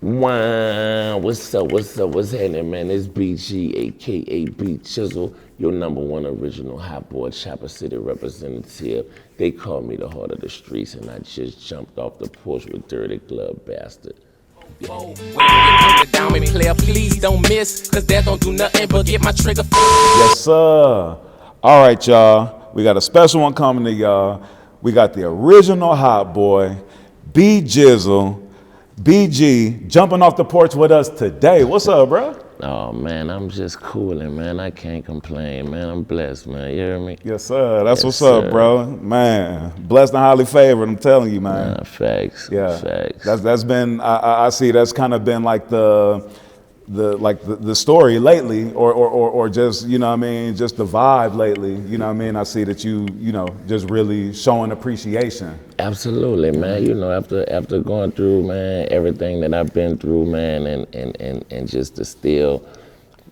Wow, what's up, what's happening, man? It's BG, aka B Chisel, your #1 original hot boy, Chopper City representative. They call me the heart of the streets, and I just jumped off the porch with Dirty Glove Bastard. When you get down and player, please don't miss, cause that don't do nothing but get my trigger. Yes, sir. All right, y'all. We got a special one coming to y'all. We got the original hot boy, B Jizzle, BG, jumping off the porch with us today. What's up, bro? Oh, man, I'm just cooling, man. I can't complain, man. I'm blessed, man. You hear me? Yes, sir. That's Yes, what's sir. up, bro. Man, blessed and highly favored, I'm telling you, man. Nah, facts. Yeah, Facts. that's been I see that's kind of been like the story lately, or just, you know what I mean, just the vibe lately. You know what I mean? I see that you know, just really showing appreciation. Absolutely, man. You know, after going through, man, everything that I've been through, man, and just to still,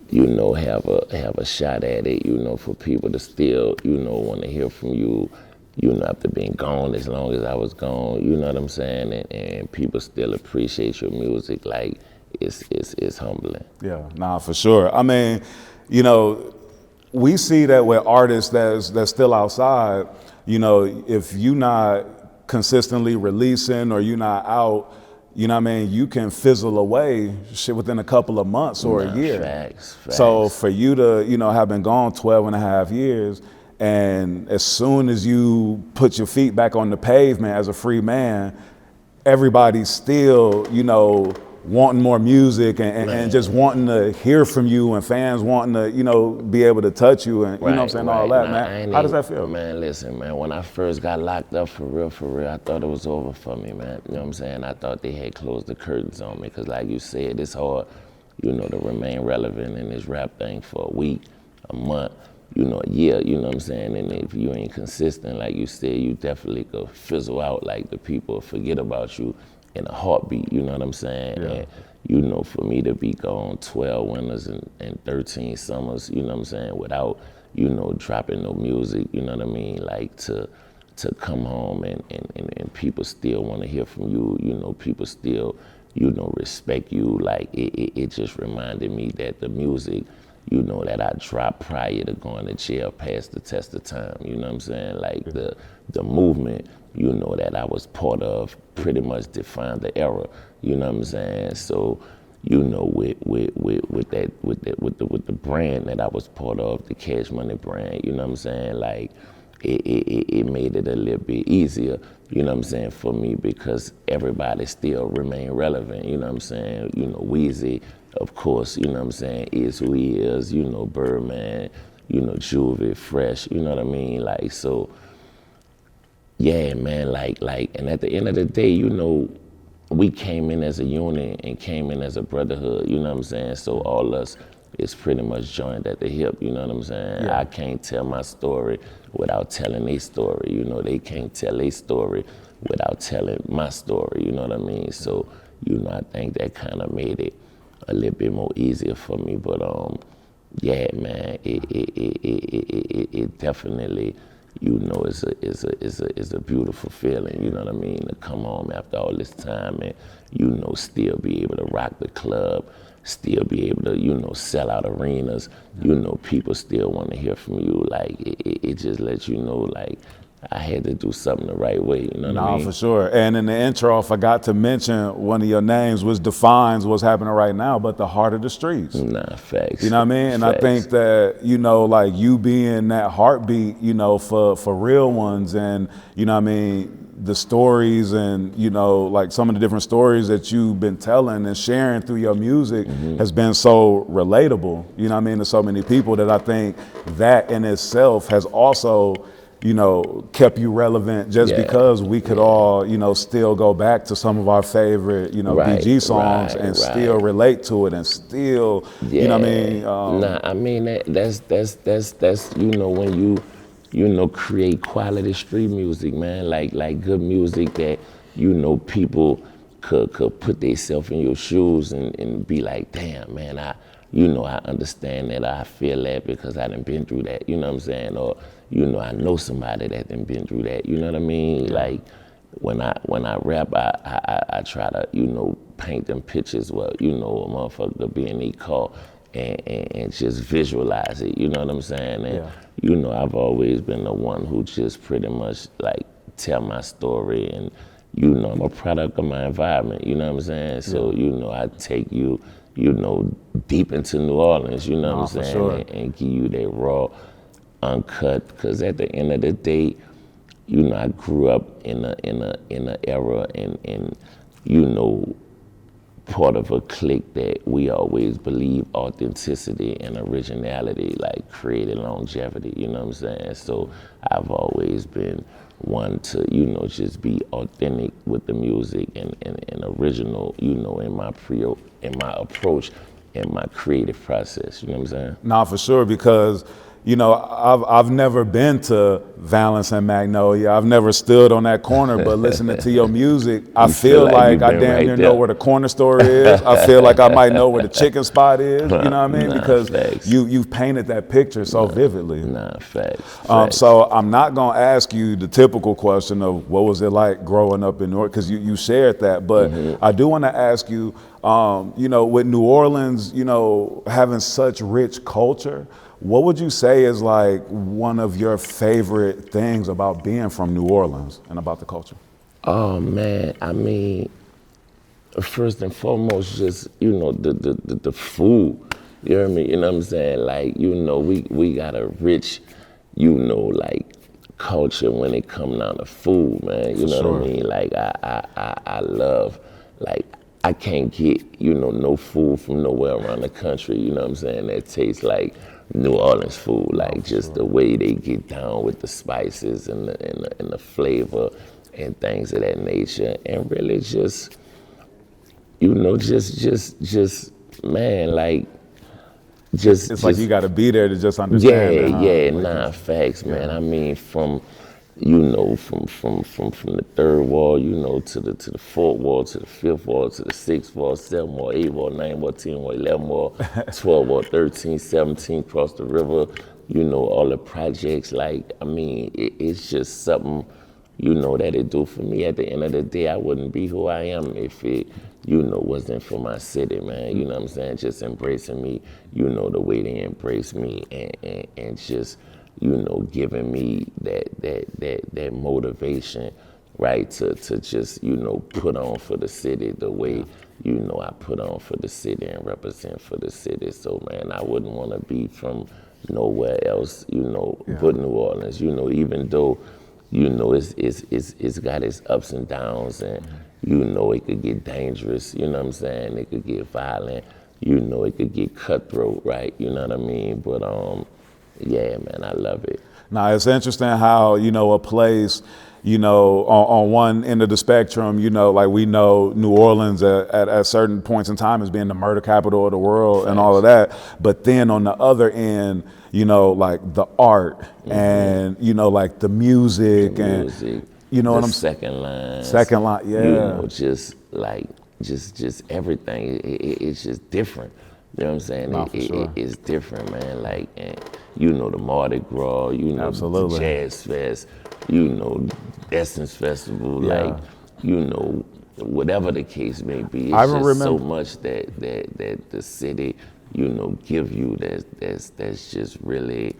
you know, have a shot at it, you know, for people to still, you know, want to hear from you, you know, after being gone as long as I was gone, you know what I'm saying, and people still appreciate your music, like, it's humbling. Yeah, nah, for sure. I mean, you know, we see that with artists that's still outside, you know, if you not consistently releasing or you're not out, you know what I mean, you can fizzle away shit within a couple of months or a year. Facts. So for you to, you know, have been gone 12 and a half years, and as soon as you put your feet back on the pavement as a free man, everybody's still, you know, wanting more music and just wanting to hear from you, and fans wanting to, you know, be able to touch you, and you know what I'm saying, all that, man. How does that feel? Man, listen, man, when I first got locked up for real, I thought it was over for me, man. You know what I'm saying? I thought they had closed the curtains on me, because like you said, it's hard, you know, to remain relevant in this rap thing for a week, a month, you know, a year, you know what I'm saying? And if you ain't consistent, like you said, you definitely could fizzle out, like the people forget about you in a heartbeat, you know what I'm saying? Yeah. And, you know, for me to be gone 12 winters and 13 summers, you know what I'm saying, without, you know, dropping no music, you know what I mean, like to come home and people still want to hear from you, you know, people still, you know, respect you, like it just reminded me that the music, you know, that I dropped prior to going to jail passed the test of time, you know what I'm saying, like the movement, you know, that I was part of pretty much defined the era, you know what I'm saying? So, you know, with the brand that I was part of, the Cash Money brand, you know what I'm saying? Like, it made it a little bit easier, you know what I'm saying, for me, because everybody still remain relevant, you know what I'm saying? You know, Weezy, of course, you know what I'm saying, is who he is, you know, Birdman, you know, Juvie, Fresh, you know what I mean? Like, so, yeah, man, like, and at the end of the day, you know, we came in as a unit and came in as a brotherhood, you know what I'm saying? So all us is pretty much joined at the hip, you know what I'm saying? Yeah. I can't tell my story without telling their story, you know, they can't tell their story without telling my story, you know what I mean? So, you know, I think that kind of made it a little bit more easier for me, but yeah, man, it definitely, you know, is a beautiful feeling, you know what I mean, to come home after all this time and, you know, still be able to rock the club, still be able to, you know, sell out arenas, you know, people still want to hear from you, like, it just lets you know, like, I had to do something the right way, you know what I mean? For sure. And in the intro, I forgot to mention one of your names, which defines what's happening right now, but the heart of the streets. Nah, facts. You know what I mean? And Facts. I think that, you know, like you being that heartbeat, you know, for real ones, and, you know what I mean, the stories and, you know, like some of the different stories that you've been telling and sharing through your music has been so relatable, you know what I mean, to so many people, that I think that in itself has also, you know, kept you relevant, just because we could all, you know, still go back to some of our favorite, you know, BG songs and still relate to it and still, you know what I mean? Nah, I mean, that's, you know, when you know, create quality street music, man, like good music that, you know, people could put themselves in your shoes and be like, damn, man, I understand that, I feel that because I done been through that, you know what I'm saying? Or, you know, I know somebody that done been through that, you know what I mean? Like, when I rap, I try to, you know, paint them pictures well, you know, a motherfucker be in their car and just visualize it, you know what I'm saying? And you know, I've always been the one who just pretty much like tell my story, and you know, I'm a product of my environment, you know what I'm saying? So, you know, I take you, you know, deep into New Orleans, you know what I'm saying? Sure. And give you that raw, uncut, because at the end of the day, you know, I grew up in a era and you know, part of a clique that we always believe authenticity and originality like created longevity, you know what I'm saying? So I've always been one to, you know, just be authentic with the music and original, you know, in my approach and my creative process, you know what I'm saying? Nah, for sure, because you know, I've never been to Valence and Magnolia. I've never stood on that corner, but listening to your music, I feel like I damn near know where the corner store is. I feel like I might know where the chicken spot is, you know what I mean? Because you've painted that picture so vividly. Facts. So I'm not gonna ask you the typical question of what was it like growing up in New Orleans, because you shared that, but I do wanna ask you, you know, with New Orleans, you know, having such rich culture, what would you say is like one of your favorite things about being from New Orleans and about the culture? Oh man, I mean, first and foremost, just, you know, the food. You hear me? You know what I'm saying? Like, you know, we got a rich, you know, like culture when it comes down to food, man. You know what I mean? Like I love, like, I can't get, you know, no food from nowhere around the country, you know what I'm saying, that tastes like New Orleans food, like just the way they get down with the spices and the flavor and things of that nature, and really just, you know, just man, like, it's like you got to be there to just understand. Facts, man. I mean, from, you know, from the third wall, you know, to the fourth wall, to the fifth wall, to the sixth wall, seventh wall, eighth wall, ninth wall, 10 wall, 11 wall, 12 wall, 13, 17, across the river, you know, all the projects. Like, I mean, it's just something, you know, that it do for me. At the end of the day, I wouldn't be who I am if it, you know, wasn't for my city, man. You know what I'm saying? Just embracing me, you know, the way they embrace me, and just, you know, giving me that motivation, right, to just, you know, put on for the city the way, you know, I put on for the city and represent for the city. So, man, I wouldn't want to be from nowhere else, you know, but New Orleans, you know, even though, you know, it's got its ups and downs, and, you know, it could get dangerous, you know what I'm saying? It could get violent, you know, it could get cutthroat, right? You know what I mean? But, yeah, man, I love it. Now, it's interesting how, you know, a place, you know, on one end of the spectrum, you know, like we know New Orleans at certain points in time as being the murder capital of the world and all of that. But then on the other end, you know, like the art and, you know, like the music and, you know what I'm saying? Second line, yeah. You know, just like, just everything. It's just different. You know what I'm saying? It's different, man. Like, and, you know, the Mardi Gras, you know, the Jazz Fest, you know, Essence Festival, like, you know, whatever the case may be. It's just so much that the city, you know, give you that's just really,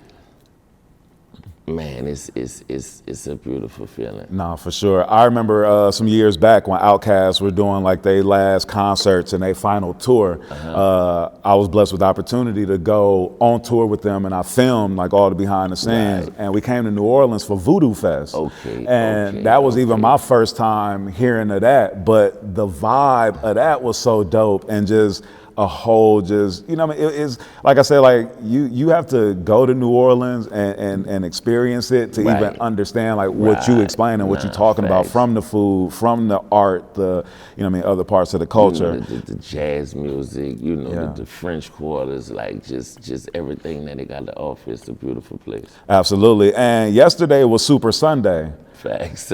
man, it's a beautiful feeling. No, for sure. I remember some years back when Outkast were doing like their last concerts and their final tour. I was blessed with the opportunity to go on tour with them, and I filmed like all the behind the scenes. And we came to New Orleans for Voodoo Fest. And that was even my first time hearing of that, but the vibe of that was so dope, and just a whole, just, you know, I mean, it's like I said, like you have to go to New Orleans and experience it to even understand like what you explain and what you're talking about, from the food, from the art, the, you know what I mean, other parts of the culture. You know, the jazz music, you know, the French quarters, like just everything that they got to offer. It's a beautiful place. Absolutely. And yesterday was Super Sunday. Facts.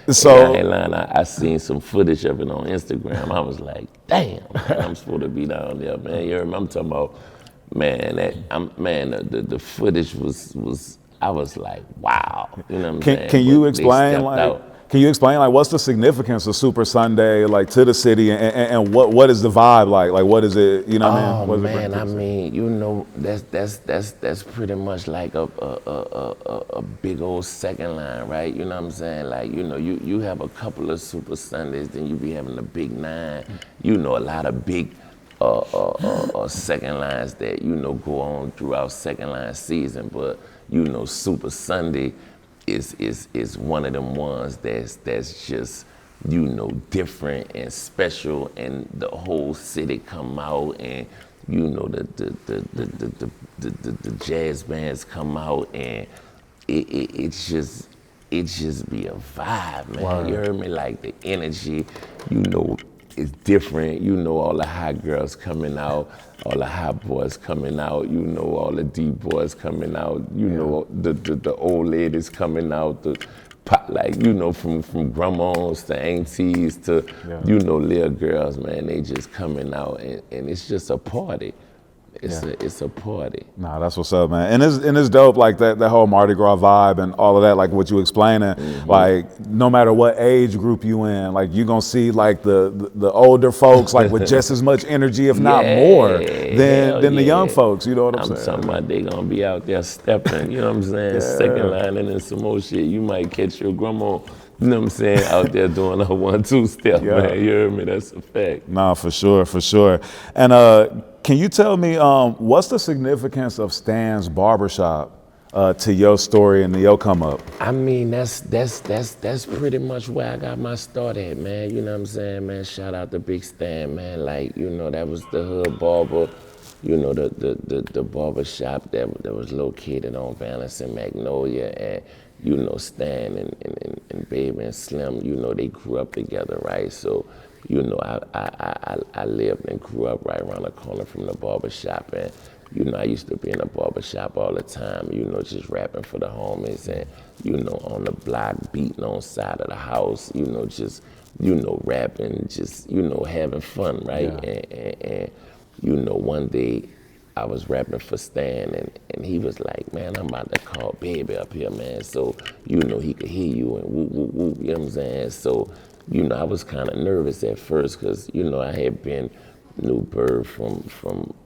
So I ain't lying, I seen some footage of it on Instagram. I was like, damn, man, I'm supposed to be down there, man. You heard me? I'm talking about, man, the footage was I was like, wow. You know what I'm saying? Can you explain, like, can you explain like what's the significance of Super Sunday like to the city, and what is the vibe like? Like what is it? You know what I mean? What does it bring to I the city? mean, you know, that's pretty much like a big old second line, right? You know what I'm saying? Like, you know, you have a couple of Super Sundays, then you be having the big 9. You know, a lot of big second lines that, you know, go on throughout second line season, but you know, Super Sunday is one of them ones that's just, you know, different and special, and the whole city come out, and you know the jazz bands come out, and it's just be a vibe, man. Wow. You heard me? Like the energy, you know, is different. You know, all the hot girls coming out, all the hot boys coming out. You know, all the deep boys coming out. You know, the old ladies coming out. The pop, like, you know, from grandmas to aunties to you know, little girls, man. They just coming out, and it's just a party. It's a party. Nah, that's what's up, man. And it's dope, like that whole Mardi Gras vibe and all of that, like what you explaining. Like no matter what age group you in, like you gonna see like the older folks like with just as much energy, if not more, than the young folks. You know what I'm saying? I'm talking about they gonna be out there stepping. You know what I'm saying? Second line and then some more shit. You might catch your grandma. You know what I'm saying? Out there doing a 1-2 step, man. You heard me? That's a fact. Nah, for sure. And can you tell me what's the significance of Stan's barbershop to your story and to your come up? I mean, that's pretty much where I got my start at, man. You know what I'm saying, man? Shout out to Big Stan, man. Like, you know, that was the hood barber. You know, the barber shop that was located on Valence and Magnolia, and you know, Stan and Baby and Slim, you know, they grew up together, right? So, you know, I lived and grew up right around the corner from the barber shop, and you know, I used to be in the barber shop all the time, you know, just rapping for the homies, and you know, on the block, beating on side of the house, you know, just, you know, rapping, just, you know, having fun, right? And you know, one day I was rapping for Stan, and he was like, man, I'm about to call Baby up here, man, so, you know, he could hear you and whoop, whoop, whoop, you know what I'm saying? So, you know, I was kind of nervous at first because, you know, I had been New Bird from,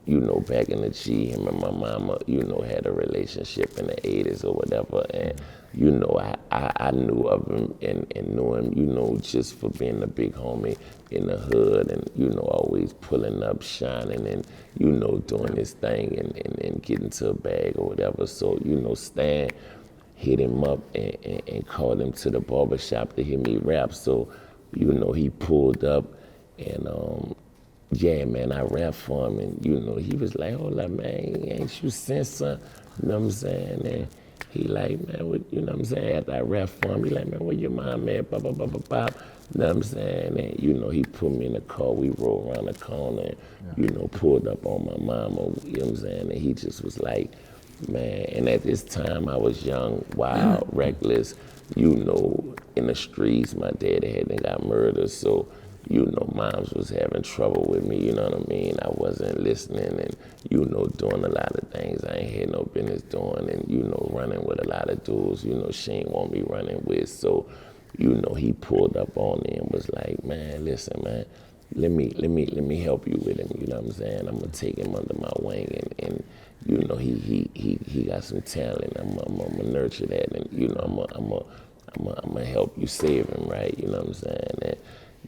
you know, back in the G. Him and my mama, you know, had a relationship in the 80s or whatever. And, you know, I knew of him and knew him, you know, just for being a big homie in the hood and, you know, always pulling up, shining and, you know, doing his thing and getting to a bag or whatever. So, you know, Stan hit him up and called him to the barbershop to hear me rap. So, you know, he pulled up and, yeah, man, I rap for him, and, you know, he was like, hold up, man, ain't you sent some? You know what I'm saying? And he like, man, what, you know what I'm saying? After I rap for him, he like, man, where your mom at? Bop, bop, bop, bop, bop. You know what I'm saying? And, you know, he put me in the car, we rolled around the corner, and, you know, pulled up on my mama, you know what I'm saying? And he just was like, man, and at this time I was young, wild, reckless, you know, in the streets. My dad hadn't got murdered, so, you know, moms was having trouble with me, you know what I mean? I wasn't listening and, you know, doing a lot of things I ain't had no business doing and, you know, running with a lot of dudes, you know, she ain't want me running with. So, you know, he pulled up on me and was like, man, listen, man, let me help you with him, you know what I'm saying? I'm gonna take him under my wing and you know, he got some talent. I'm gonna nurture that and, you know, I'm gonna help you save him, right? You know what I'm saying? And,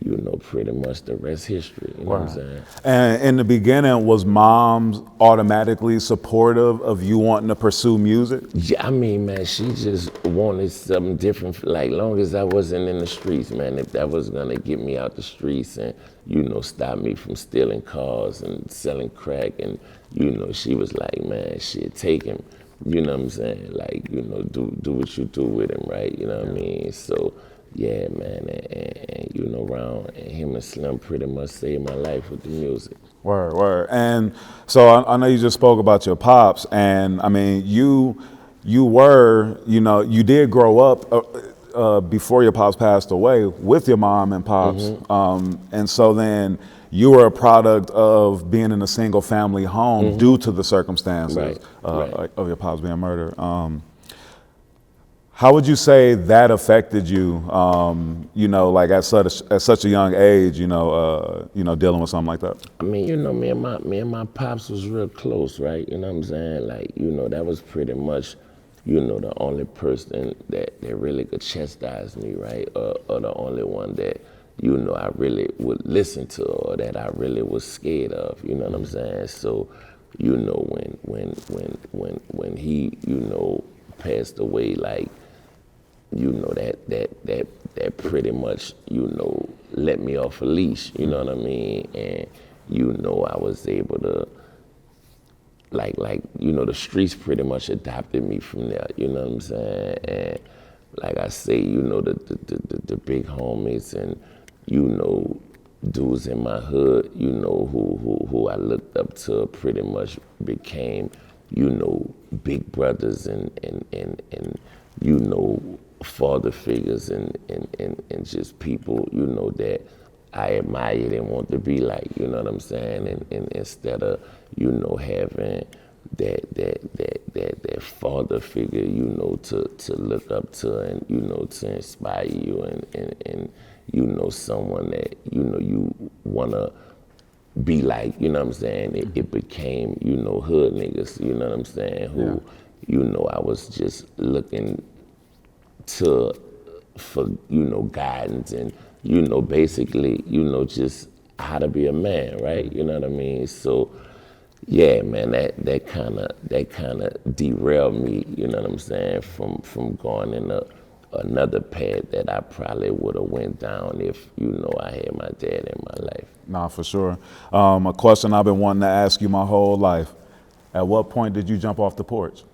you know, pretty much the rest history, you know what I'm saying? And in the beginning, was moms automatically supportive of you wanting to pursue music? Yeah, I mean, man, she just wanted something different, like, long as I wasn't in the streets, man, if that was gonna get me out the streets and, you know, stop me from stealing cars and selling crack, and, you know, she was like, man, shit, take him, you know what I'm saying? Like, you know, do what you do with him, right? You know what I mean? So, yeah, man, and you know, and him and Slim pretty much saved my life with the music. Word. And so I know you just spoke about your pops, and I mean, you were, you know, you did grow up before your pops passed away with your mom and pops, and so then you were a product of being in a single family home due to the circumstances of your pops being murdered. How would you say that affected you? You know, like at such a young age, you know, dealing with something like that. I mean, you know, me and my pops was real close, right? You know what I'm saying? Like, you know, that was pretty much, you know, the only person that really could chastise me, right? Or the only one that, you know, I really would listen to, or that I really was scared of. You know what I'm saying? So, you know, when he, you know, passed away, like, you know, that pretty much, you know, let me off a leash, you know what I mean? And, you know, I was able to, like, you know, the streets pretty much adopted me from there, you know what I'm saying? And like I say, you know, the big homies and, you know, dudes in my hood, you know, who I looked up to pretty much became, you know, big brothers and you know, father figures and just people, you know, that I admired and want to be like, you know what I'm saying? And instead of, you know, having that father figure, you know, to look up to and, you know, to inspire you and you know, someone that, you know, you wanna be like, you know what I'm saying? It became, you know, hood niggas, you know what I'm saying? Who, you know, I was just looking for, you know, guidance and, you know, basically, you know, just how to be a man, right? You know what I mean? So, yeah, man, that kind of derailed me, you know what I'm saying, from going in another path that I probably would have went down if, you know, I had my dad in my life. Nah, for sure. A question I've been wanting to ask you my whole life. At what point did you jump off the porch?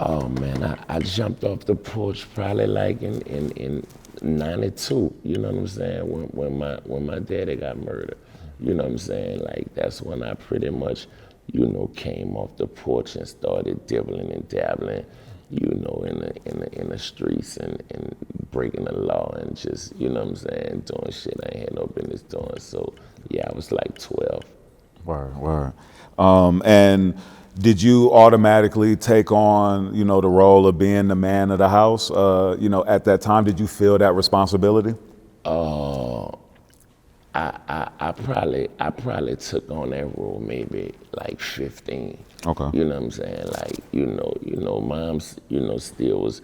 Oh man, I jumped off the porch probably like in '92. You know what I'm saying? When my daddy got murdered. You know what I'm saying? Like that's when I pretty much, you know, came off the porch and started dibbling and dabbling, you know, in the streets and breaking the law and just, you know what I'm saying, doing shit I ain't had no business doing. So yeah, I was like 12. Word. And did you automatically take on, you know, the role of being the man of the house? You know, at that time, did you feel that responsibility? I probably took on that role maybe like 15. Okay. You know what I'm saying? Like, you know, mom's, you know, still was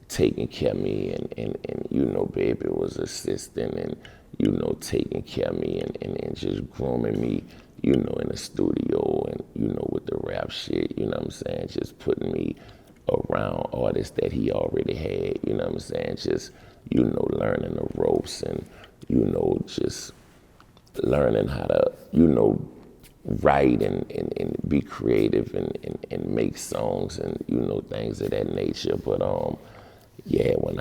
taking care of me and you know, baby was assisting and, you know, taking care of me and just grooming me, you know, in the studio and, you know, with the rap shit, you know what I'm saying? Just putting me around artists that he already had, you know what I'm saying? Just, you know, learning the ropes and, you know, just learning how to, you know, write and be creative and make songs and, you know, things of that nature. But yeah, when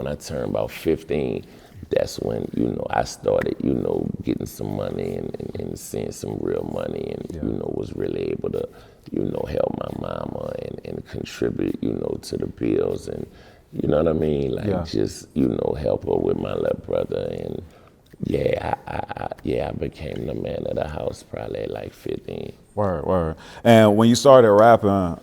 I turned about 15, that's when, you know, I started, you know, getting some money and seeing some real money and, you know, was really able to, you know, help my mama and contribute, you know, to the bills and, you know what I mean? Like just, you know, help her with my little brother and I became the man of the house probably at like 15. Word. And when you started rapping,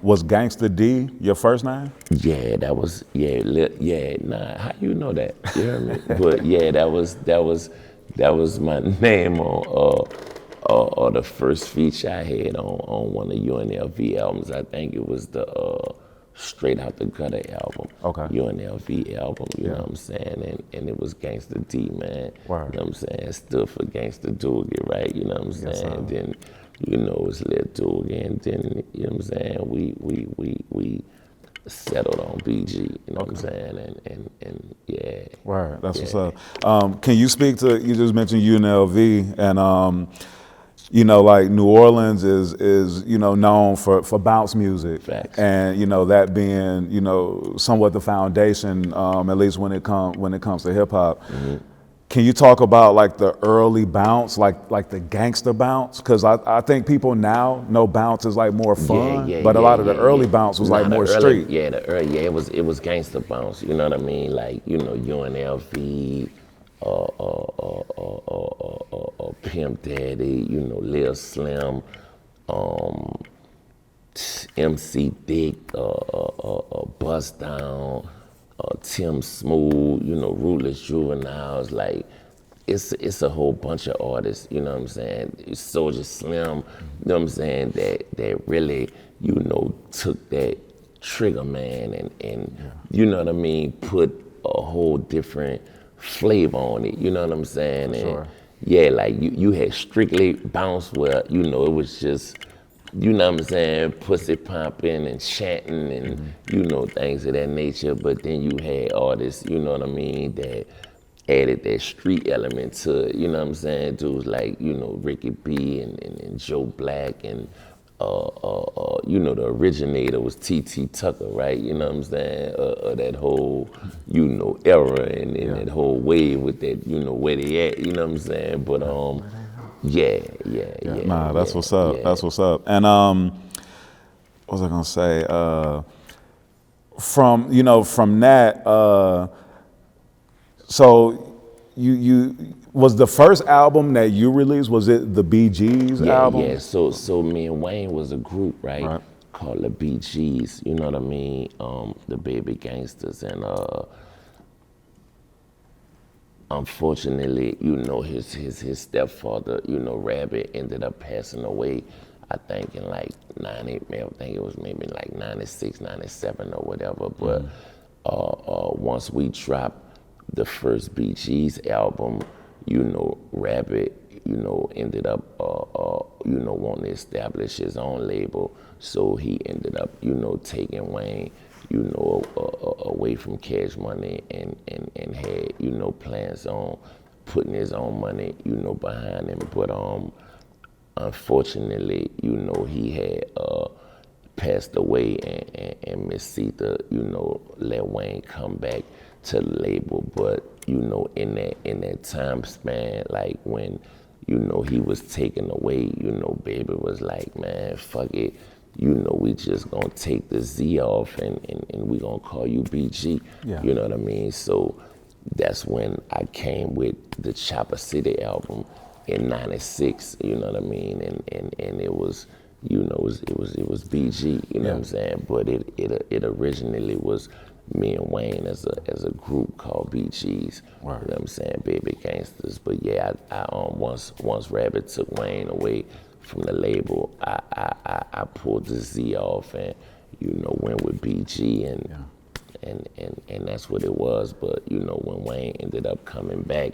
was Gangsta D your first name? Yeah, that was nah. How you know that? You hear me? But yeah, that was my name on the first feature I had on one of UNLV albums. I think it was the Straight Out the Gutter album. Okay. UNLV album, you know what I'm saying? And it was Gangsta D, man. Word. You know what I'm saying? It stood for Gangsta Doogie, right? You know what I'm saying? Yes, Then, you know, it was Lil Doogie, and then, you know what I'm saying? We settled on BG, you know what I'm saying? And yeah. Word, that's what's up. Can you speak to, you just mentioned UNLV and, you know, like New Orleans is you know, known for bounce music. Facts. And, you know, that being, you know, somewhat the foundation, at least when it comes to hip hop. Mm-hmm. Can you talk about like the early bounce, like the gangster bounce? Because I think people now know bounce is like more fun, but a lot of the early bounce was like more street. Yeah, it was gangster bounce. You know what I mean? Like, you know, UNLV, Pimp Daddy, you know, Lil Slim, MC Dick, Bust Down, Tim Smooth, you know, Ruthless Juveniles, like, it's a whole bunch of artists, you know what I'm saying? Soulja Slim, you know what I'm saying, that really, you know, took that Trigger Man and you know what I mean, put a whole different flavor on it, you know what I'm saying? Sure. And yeah, like you had strictly bounce where, you know, it was just, you know what I'm saying, pussy popping and chanting and, you know, things of that nature. But then you had artists, you know what I mean, that added that street element to it, you know what I'm saying? Dudes like, you know, Y.B.E and Joe Black and, you know, the originator was T.T. Tucker, right? You know what I'm saying? That whole, you know, era and that whole wave with that, you know, where they at, you know what I'm saying? But, yeah. Nah, that's what's up. Yeah. That's what's up. And what was I gonna say? From that, so you was the first album that you released, was it the B.G.'s album? Yeah. So me and Wayne was a group, right? Called the B.G.'s, you know what I mean? The Baby Gangsters, and unfortunately, you know, his stepfather, you know, Rabbit, ended up passing away, I think in like 90, I think it was maybe like 96, 97 or whatever. But once we dropped the first B.G.'s album, you know, Rabbit, you know, ended up, you know, wanting to establish his own label. So he ended up, you know, taking Wayne, you know, away from Cash Money and had, you know, plans on putting his own money, you know, behind him. But unfortunately, you know, he had passed away, and Miss Sita, you know, let Wayne come back to the label. But, you know, in that time span, like when, you know, he was taken away, you know, Baby was like, man, fuck it. You know, we just gonna take the Z off and we gonna call you BG. Yeah. You know what I mean? So that's when I came with the Chopper City album in '96. You know what I mean? And it was, you know, it was BG. You know what I'm saying? But it originally was me and Wayne as a group called BG's. Right. You know what I'm saying? Baby Gangsters. But yeah, I once Rabbit took Wayne away from the label, I pulled the Z off and, you know, went with BG and that's what it was. But, you know, when Wayne ended up coming back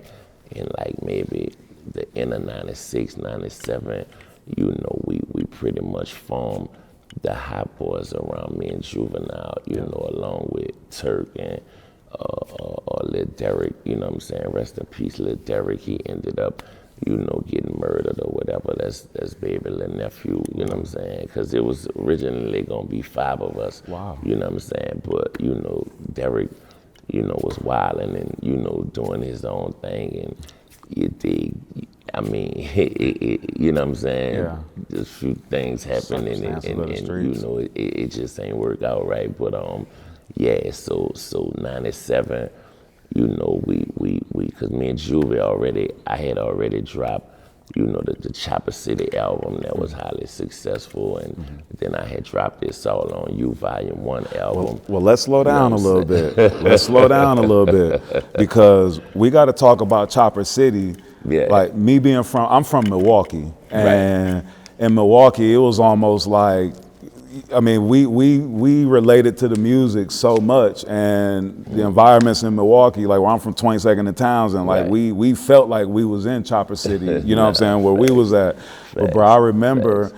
in like maybe the end of '96, '97, you know, we pretty much formed the Hot Boys around me and Juvenile, you know, along with Turk and Lil Derek, you know what I'm saying? Rest in peace, Lil Derek. He ended up, you know, getting murdered or whatever. That's Baby Lil Nephew, you know what I'm saying? Because it was originally gonna be 5 of us. Wow. You know what I'm saying? But, you know, Derek, you know, was wilding and, you know, doing his own thing, and I mean, you know what I'm saying? Yeah. Just a few things happened and you know, it just ain't work out right. But yeah, so '97, you know, we cause me and Juvie I had already dropped, you know, the Chopper City album that was highly successful, and then I had dropped this All on You Volume 1 album. Well, let's slow down a little bit. Let's slow down a little bit, because we got to talk about Chopper City. Yeah. Like me I'm from Milwaukee, and in Milwaukee it was almost like, I mean, we related to the music so much, and the environments in Milwaukee, like where I'm from, 22nd and Townsend, like we felt like we was in Chopper City, you know what I'm saying, where we was at. But bro, I remember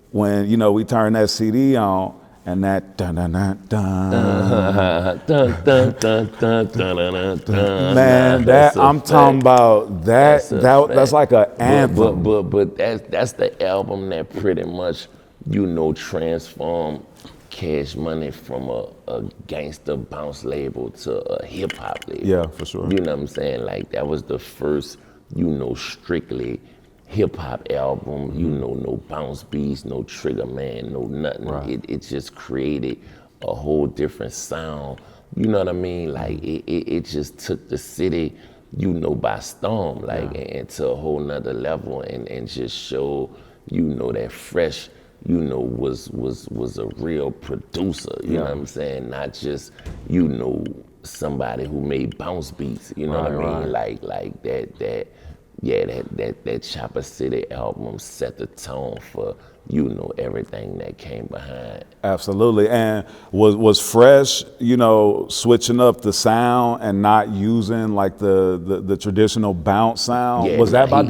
when, you know, we turned that CD on, and that dun dun dun dun dun dun dun dun dun dun. Man, that I'm talking about that's like an anthem. But that's the album that pretty much, you know, transformed Cash Money from a gangster bounce label to a hip hop label. Yeah, for sure. You know what I'm saying? Like that was the first, you know, strictly hip hop album, you know, no bounce beats, no Trigger Man, no nothing. Right. It just created a whole different sound. You know what I mean? Like it just took the city, you know, by storm, like and to a whole nother level, and just show, you know, that fresh, you know, was a real producer, you know what I'm saying? Not just, you know, somebody who made bounce beats, you know what I mean? Like that Chopper City album set the tone for, you know, everything that came behind. Absolutely. And was Fresh, you know, switching up the sound and not using like the traditional bounce sound? Yeah, was that by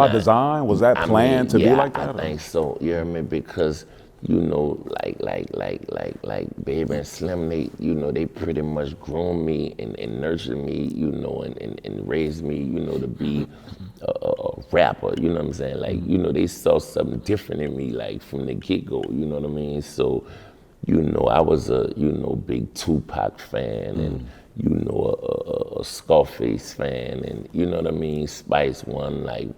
design? Was that planned to be like that? I think so. You know what I mean? Because, you know, like Baby and Slim, they, you know, they pretty much groomed me and nurtured me, you know, and raised me, you know, to be a rapper, you know what I'm saying? Like, you know, they saw something different in me, like from the get-go, you know what I mean? So, you know, I was a, you know, big Tupac fan and, you know, a Scarface fan and, you know what I mean? Spice One, like,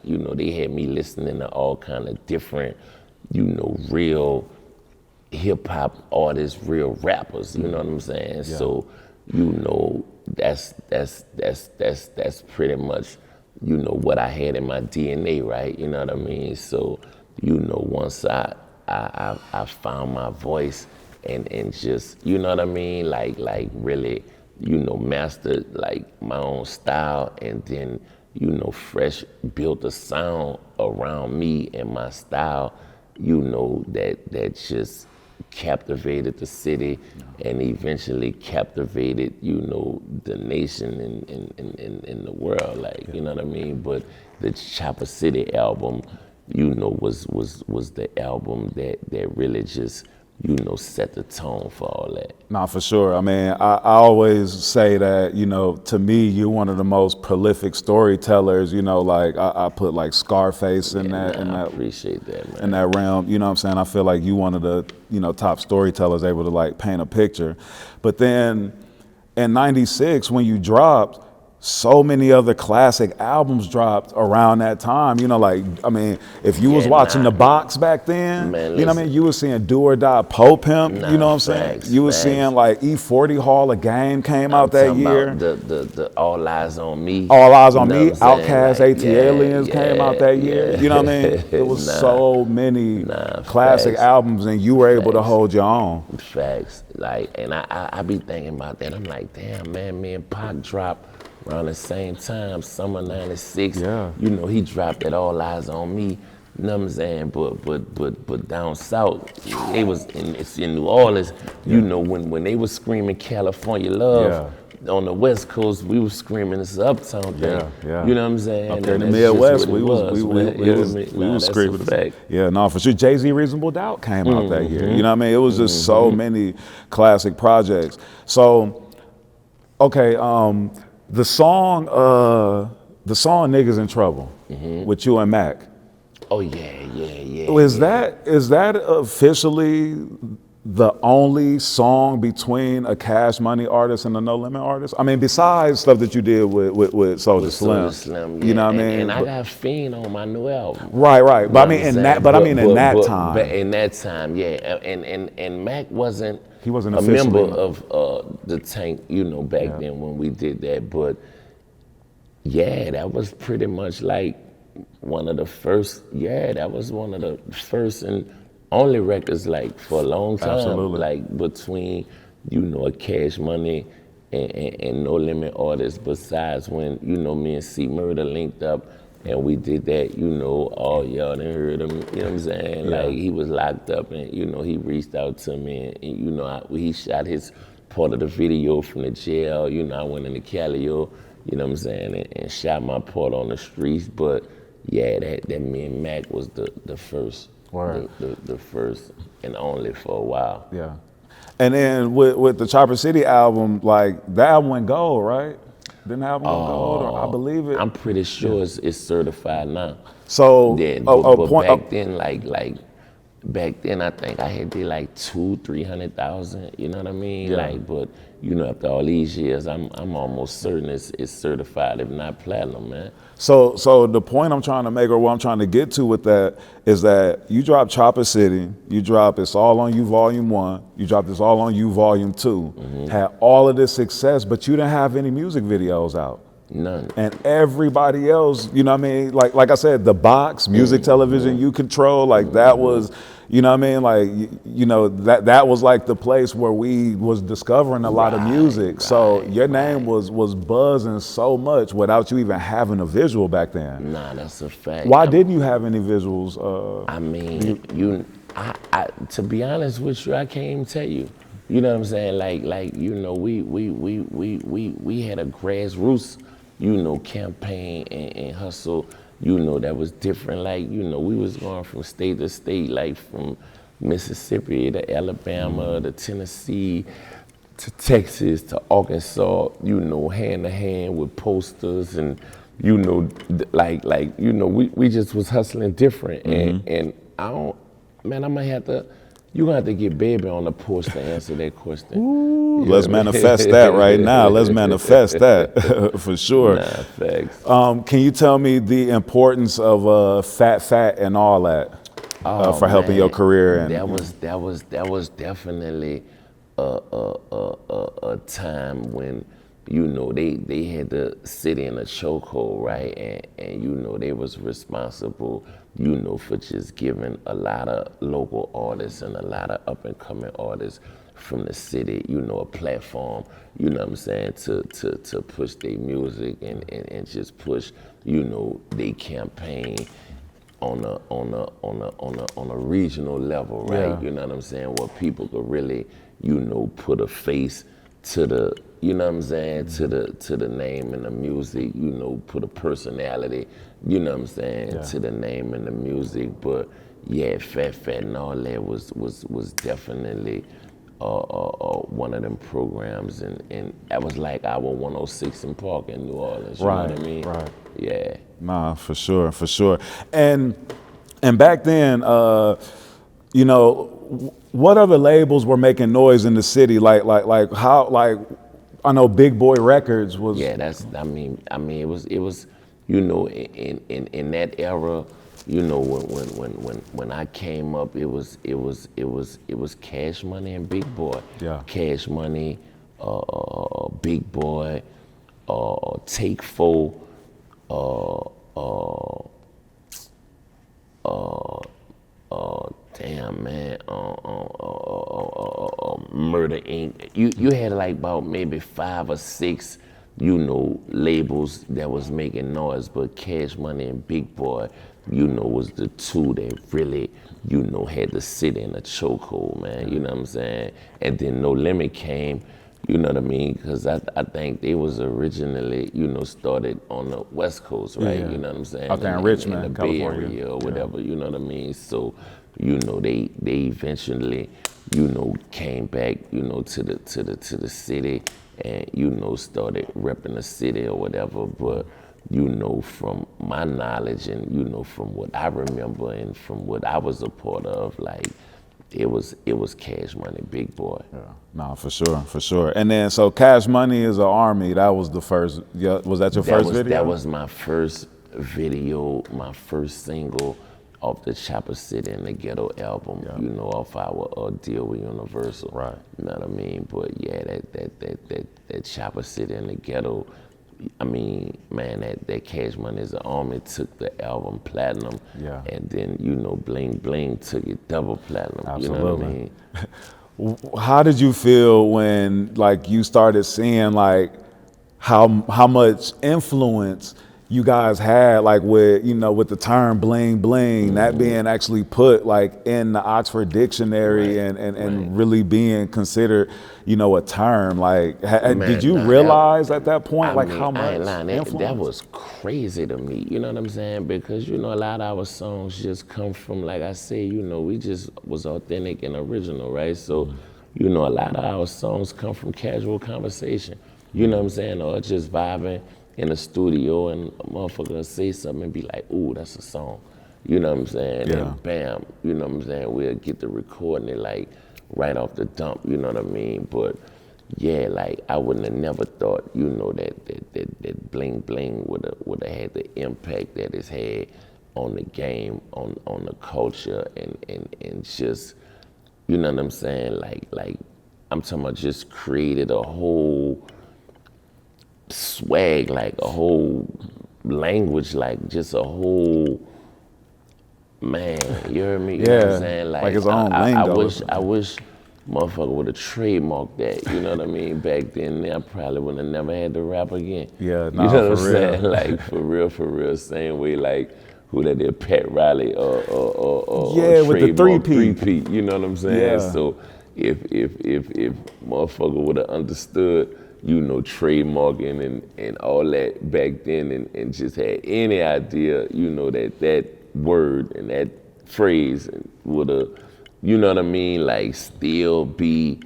you know, they had me listening to all kind of different, you know, real hip hop artists, real rappers, you know what I'm saying? Yeah. So, you know, that's pretty much, you know, what I had in my DNA, right? You know what I mean? So, you know, once I found my voice and just, you know what I mean? Like really, you know, mastered like my own style, and then, you know, Fresh built a sound around me and my style, you know, that just captivated the city and eventually captivated, you know, the nation in the world, like, you know what I mean? But the Chopper City album, you know, was the album that really just, you know, set the tone for all that. No, for sure. I mean, I always say that, you know, to me, you're one of the most prolific storytellers, you know, like I put like Scarface in that. I appreciate that, man. In that realm, you know what I'm saying? I feel like you one of the, you know, top storytellers able to like paint a picture. But then in 96, when you dropped, so many other classic albums dropped around that time. You know, like, I mean, if you was watching The Box back then, man, you know what I mean? You was seeing Do or Die Poe Pimp, you know what I'm saying? You was seeing like E40 Hall of Game came out that year. The All Eyes on Me. All Eyes on Me, Outkast, like, AT-Aliens came out that year. You know what I mean? There was so many classic albums and you were able to hold your own. Facts. Like, and I be thinking about that. I'm like, damn, man, me and Pac dropped around the same time, summer '96. Yeah. You know, he dropped that All Eyes on Me. You know what I'm saying? But down south, they was in New Orleans. You know, when they was screaming California Love on the West Coast, we was screaming this Uptown thing. You know what I'm saying? Up there in the Midwest, we was screaming. Yeah, no, for sure. Jay-Z Reasonable Doubt came out that year. You know what I mean? It was just so many classic projects. So, okay, the song "Niggas in Trouble" with you and Mac. Oh yeah. Is that officially the only song between a Cash Money artist and a No Limit artist? I mean, besides stuff that you did with Soulja Slim. Yeah. You know what I mean? And I got Fiend on my new album. Right. But I mean, in that time. But in that time, yeah. And Mac wasn't. He wasn't a member of the Tank, you know, back then when we did that. But yeah, that was pretty much like one of the first. Yeah, that was one of the first and only records, like, for a long time. Absolutely. Like, between, you know, a Cash Money and No Limit artists. Besides when, you know, me and C Murder linked up. And we did that, you know, all y'all done heard him, you know what I'm saying? Yeah. Like, he was locked up and, you know, he reached out to me and you know, he shot his part of the video from the jail. You know, I went into Calio, you know what I'm saying, and shot my part on the streets. But yeah, that me and Mac was the first, the first and only for a while. Yeah. And then with the Chopper City album, like, that album went gold, right? Didn't have one gold, or I believe it. I'm pretty sure it's certified now. So yeah, but back then, back then I think I had did like 200,000-300,000. You know what I mean? Yeah. Like, but you know, after all these years, I'm almost certain it's certified, if not platinum, man. So the point I'm trying to make, or what I'm trying to get to with that, is that you dropped Chopper City, you dropped It's All on You Volume 1, you dropped It's All on You Volume 2, had all of this success, but you didn't have any music videos out. None. And everybody else, you know what I mean? Like I said, the box, music, television, you control, like that was, you know what I mean? Like, you know, that was like the place where we was discovering a lot of music. So your name was buzzing so much without you even having a visual back then. Nah, that's a fact. Why didn't you have any visuals? I mean, I to be honest with you, I can't even tell you. You know what I'm saying? Like you know, we had a grassroots, you know, campaign and hustle, you know, that was different. Like, you know, we was going from state to state, like from Mississippi to Alabama to Tennessee to Texas to Arkansas, you know, hand to hand with posters and, you know, like you know, we just was hustling different. And I don't, man, I'm gonna have to, you're gonna have to get Baby on the porch to answer that question. Ooh, let's manifest that right now. Let's manifest that for sure. Nah, facts. Can you tell me the importance of fat and all that for helping your career? And that was definitely a time when, you know, they had the city in a chokehold, right? And you know, they was responsible, you know, for just giving a lot of local artists and a lot of up and coming artists from the city, you know, a platform, you know what I'm saying, to push their music and just push, you know, their campaign on a regional level, right? Yeah. You know what I'm saying? Where people could really, you know, put a face to the, you know what I'm saying, to the name and the music, you know, put a personality, you know what I'm saying, to the name and the music. But yeah, Fat and all that was definitely one of them programs, and that was like our 106 in Park in New Orleans, you know what I mean? Right. Yeah. Nah, for sure. And back then, you know, what other labels were making noise in the city? Like how, like, I know Big Boy Records was. Yeah, that's, I mean, it was, you know, in that era, you know, when I came up, it was Cash Money and Big Boy. Yeah. Cash Money, Big Boy, Take 4, damn man, Murder Inc. You had like about maybe 5 or 6, you know, labels that was making noise, but Cash Money and Big Boy, you know, was the two that really, you know, had the city in a chokehold, man. You know what I'm saying? And then No Limit came, you know what I mean? Because I think they was originally, you know, started on the West Coast, right? Yeah. You know what I'm saying? Out there in Richmond, in the Bay California. Area or whatever, you know what I mean? So, you know, they eventually, you know, came back, you know, to the city and, you know, started repping the city or whatever. But, you know, from my knowledge and, you know, from what I remember and from what I was a part of, like, it was Cash Money, Big Boy. Yeah. No, for sure. And then, so Cash Money is an Army. That was the first. Yeah, was that your first video? That was my first video, my first single off the Chopper City in the Ghetto album. You know, off our deal with Universal. Right. You know what I mean? But yeah, that Chopper City in the Ghetto. I mean, man, that Cash Money is an Army took the album platinum. Yeah. And then, you know, Bling Bling took it double platinum. Absolutely. You know what I mean? How did you feel when, like, you started seeing, like, how much influence you guys had, like, with, you know, with the term bling bling, that being actually put, like, in the Oxford Dictionary and really being considered, you know, a term? Like, did you realize at that point, like, how much influence? That was crazy to me, you know what I'm saying? Because, you know, a lot of our songs just come from, like I say, you know, we just was authentic and original, right? So, you know, a lot of our songs come from casual conversation, you know what I'm saying? Or just vibing in the studio and a motherfucker will say something and be like, ooh, that's a song. You know what I'm saying? Yeah. And bam, you know what I'm saying? We'll get to recording it like right off the dump, you know what I mean? But yeah, like I wouldn't have never thought, you know, that Bling Bling would have had the impact that it's had on the game, on the culture and just, you know what I'm saying? Like I'm talking about just created a whole swag, like a whole language, like just a whole, man, you heard me? You know what I'm saying? Like his own lingo. I wish motherfucker would have trademarked that, you know what I mean? Back then, I probably would have never had to rap again. Yeah, you know what I'm for real. saying? Like, for real, same way, like, who that did, Pat Riley or with the three-peat. You know what I'm saying? Yeah. So if motherfucker would have understood, you know, trademarking and all that back then and just had any idea, you know, that word and that phrase would have, you know what I mean, like still be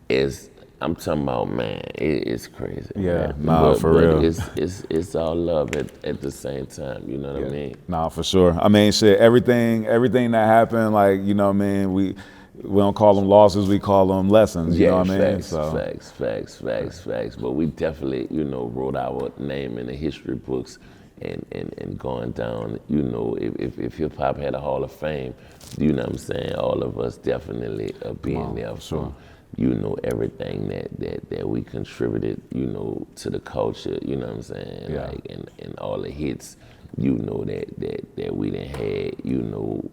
as, I'm talking about, man, it's crazy. Yeah, man. for real. It's all love at the same time, you know what I mean? Nah, for sure. I mean, shit, everything that happened, like, you know what I mean, we don't call them losses, we call them lessons, you know what I mean? Facts. But we definitely, you know, wrote our name in the history books and going down, you know, if hip hop had a Hall of Fame, you know what I'm saying, all of us definitely are being there from, you know, everything that we contributed, you know, to the culture, you know what I'm saying? Yeah. Like and all the hits, you know, that we done had, you know.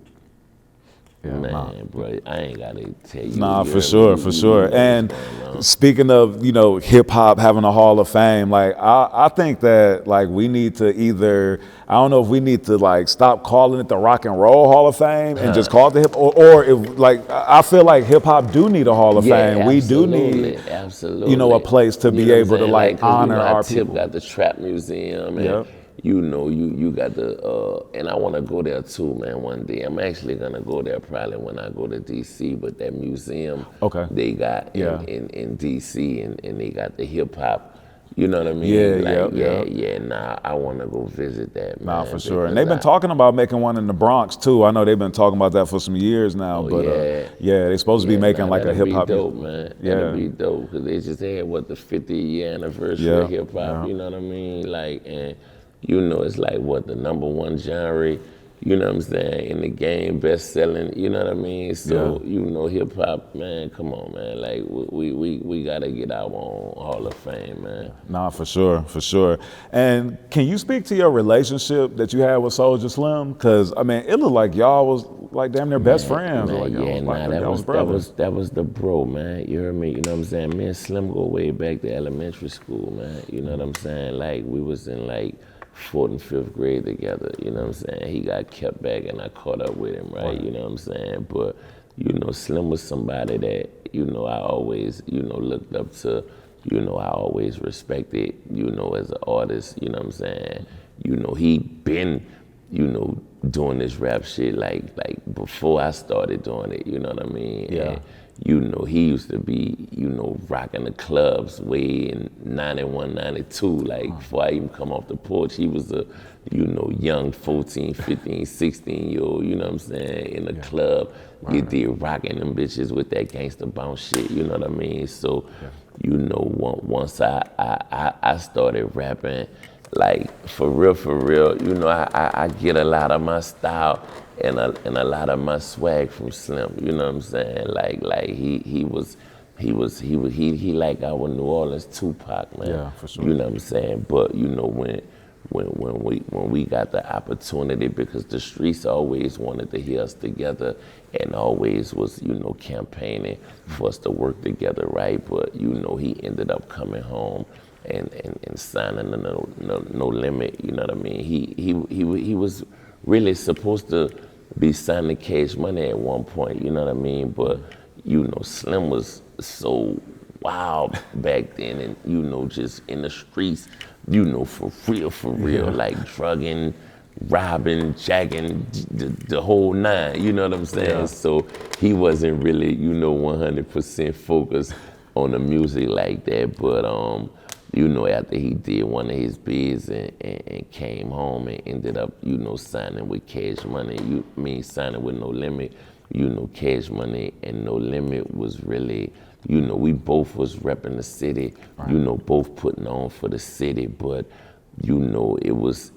Man, bro, I ain't gotta tell you. Nah, for sure. And speaking of, you know, hip hop having a Hall of Fame, like I think that like we need to either, I don't know if we need to like stop calling it the Rock and Roll Hall of Fame and just call it the hip, or if like I feel like hip hop do need a Hall of Fame. We do need, you know, a place to be able to like honor our people. Tip got the Trap Museum. And, you know, you got the, and I want to go there too, man, one day. I'm actually going to go there probably when I go to D.C., but that museum they got in D.C., and they got the hip-hop, you know what I mean? I want to go visit that, man. Nah, for sure. And they've been talking about making one in the Bronx, too. I know they've been talking about that for some years now, they're supposed to be making like a hip-hop. That'd be dope, man. That'd be dope, because they just had, what, the 50th-year anniversary of hip-hop, you know what I mean? Like, and you know, it's like, what, the #1 genre, you know what I'm saying, in the game, best-selling, you know what I mean? So, you know, hip-hop, man, come on, man. Like, we got to get our own Hall of Fame, man. Nah, for sure. And can you speak to your relationship that you had with Soulja Slim? Because, I mean, it looked like y'all was, like, damn near best friends. Man, that was the bro, man. You heard me? You know what I'm saying? Me and Slim go way back to elementary school, man. You know what I'm saying? Like, we was in, like, 4th and 5th grade together, you know what I'm saying? He got kept back and I caught up with him, right? You know what I'm saying? But, you know, Slim was somebody that, you know, I always, you know, looked up to, you know, I always respected, you know, as an artist, you know what I'm saying? You know, he been, you know, doing this rap shit like before I started doing it, you know what I mean? And, you know, he used to be, you know, rocking the clubs way in 91, 92, like before I even come off the porch. He was a, you know, young 14, 15, 16-year-old, you know what I'm saying, in the club. You did rocking them bitches with that gangster bounce shit, you know what I mean? So, you know, once I started rapping, like for real, you know, I get a lot of my style and a lot of my swag from Slim, you know what I'm saying? Like he like our New Orleans Tupac, man. Yeah, for sure. You know what I'm saying? But you know when we got the opportunity, because the streets always wanted to hear us together and always was, you know, campaigning for us to work together, right? But you know, he ended up coming home and signing no limit, you know what I mean? He was really supposed to be signing Cash Money at one point, you know what I mean? But, you know, Slim was so wild back then and, you know, just in the streets, you know, for real, like drugging, robbing, jacking, the whole nine, you know what I'm saying? So he wasn't really, you know, 100% focused on the music like that, but, you know, after he did one of his bids and came home and ended up, you know, signing with Cash Money, signing with No Limit, you know, Cash Money and No Limit was really, you know, we both was repping the city, you know, both putting on for the city, but, you know, it was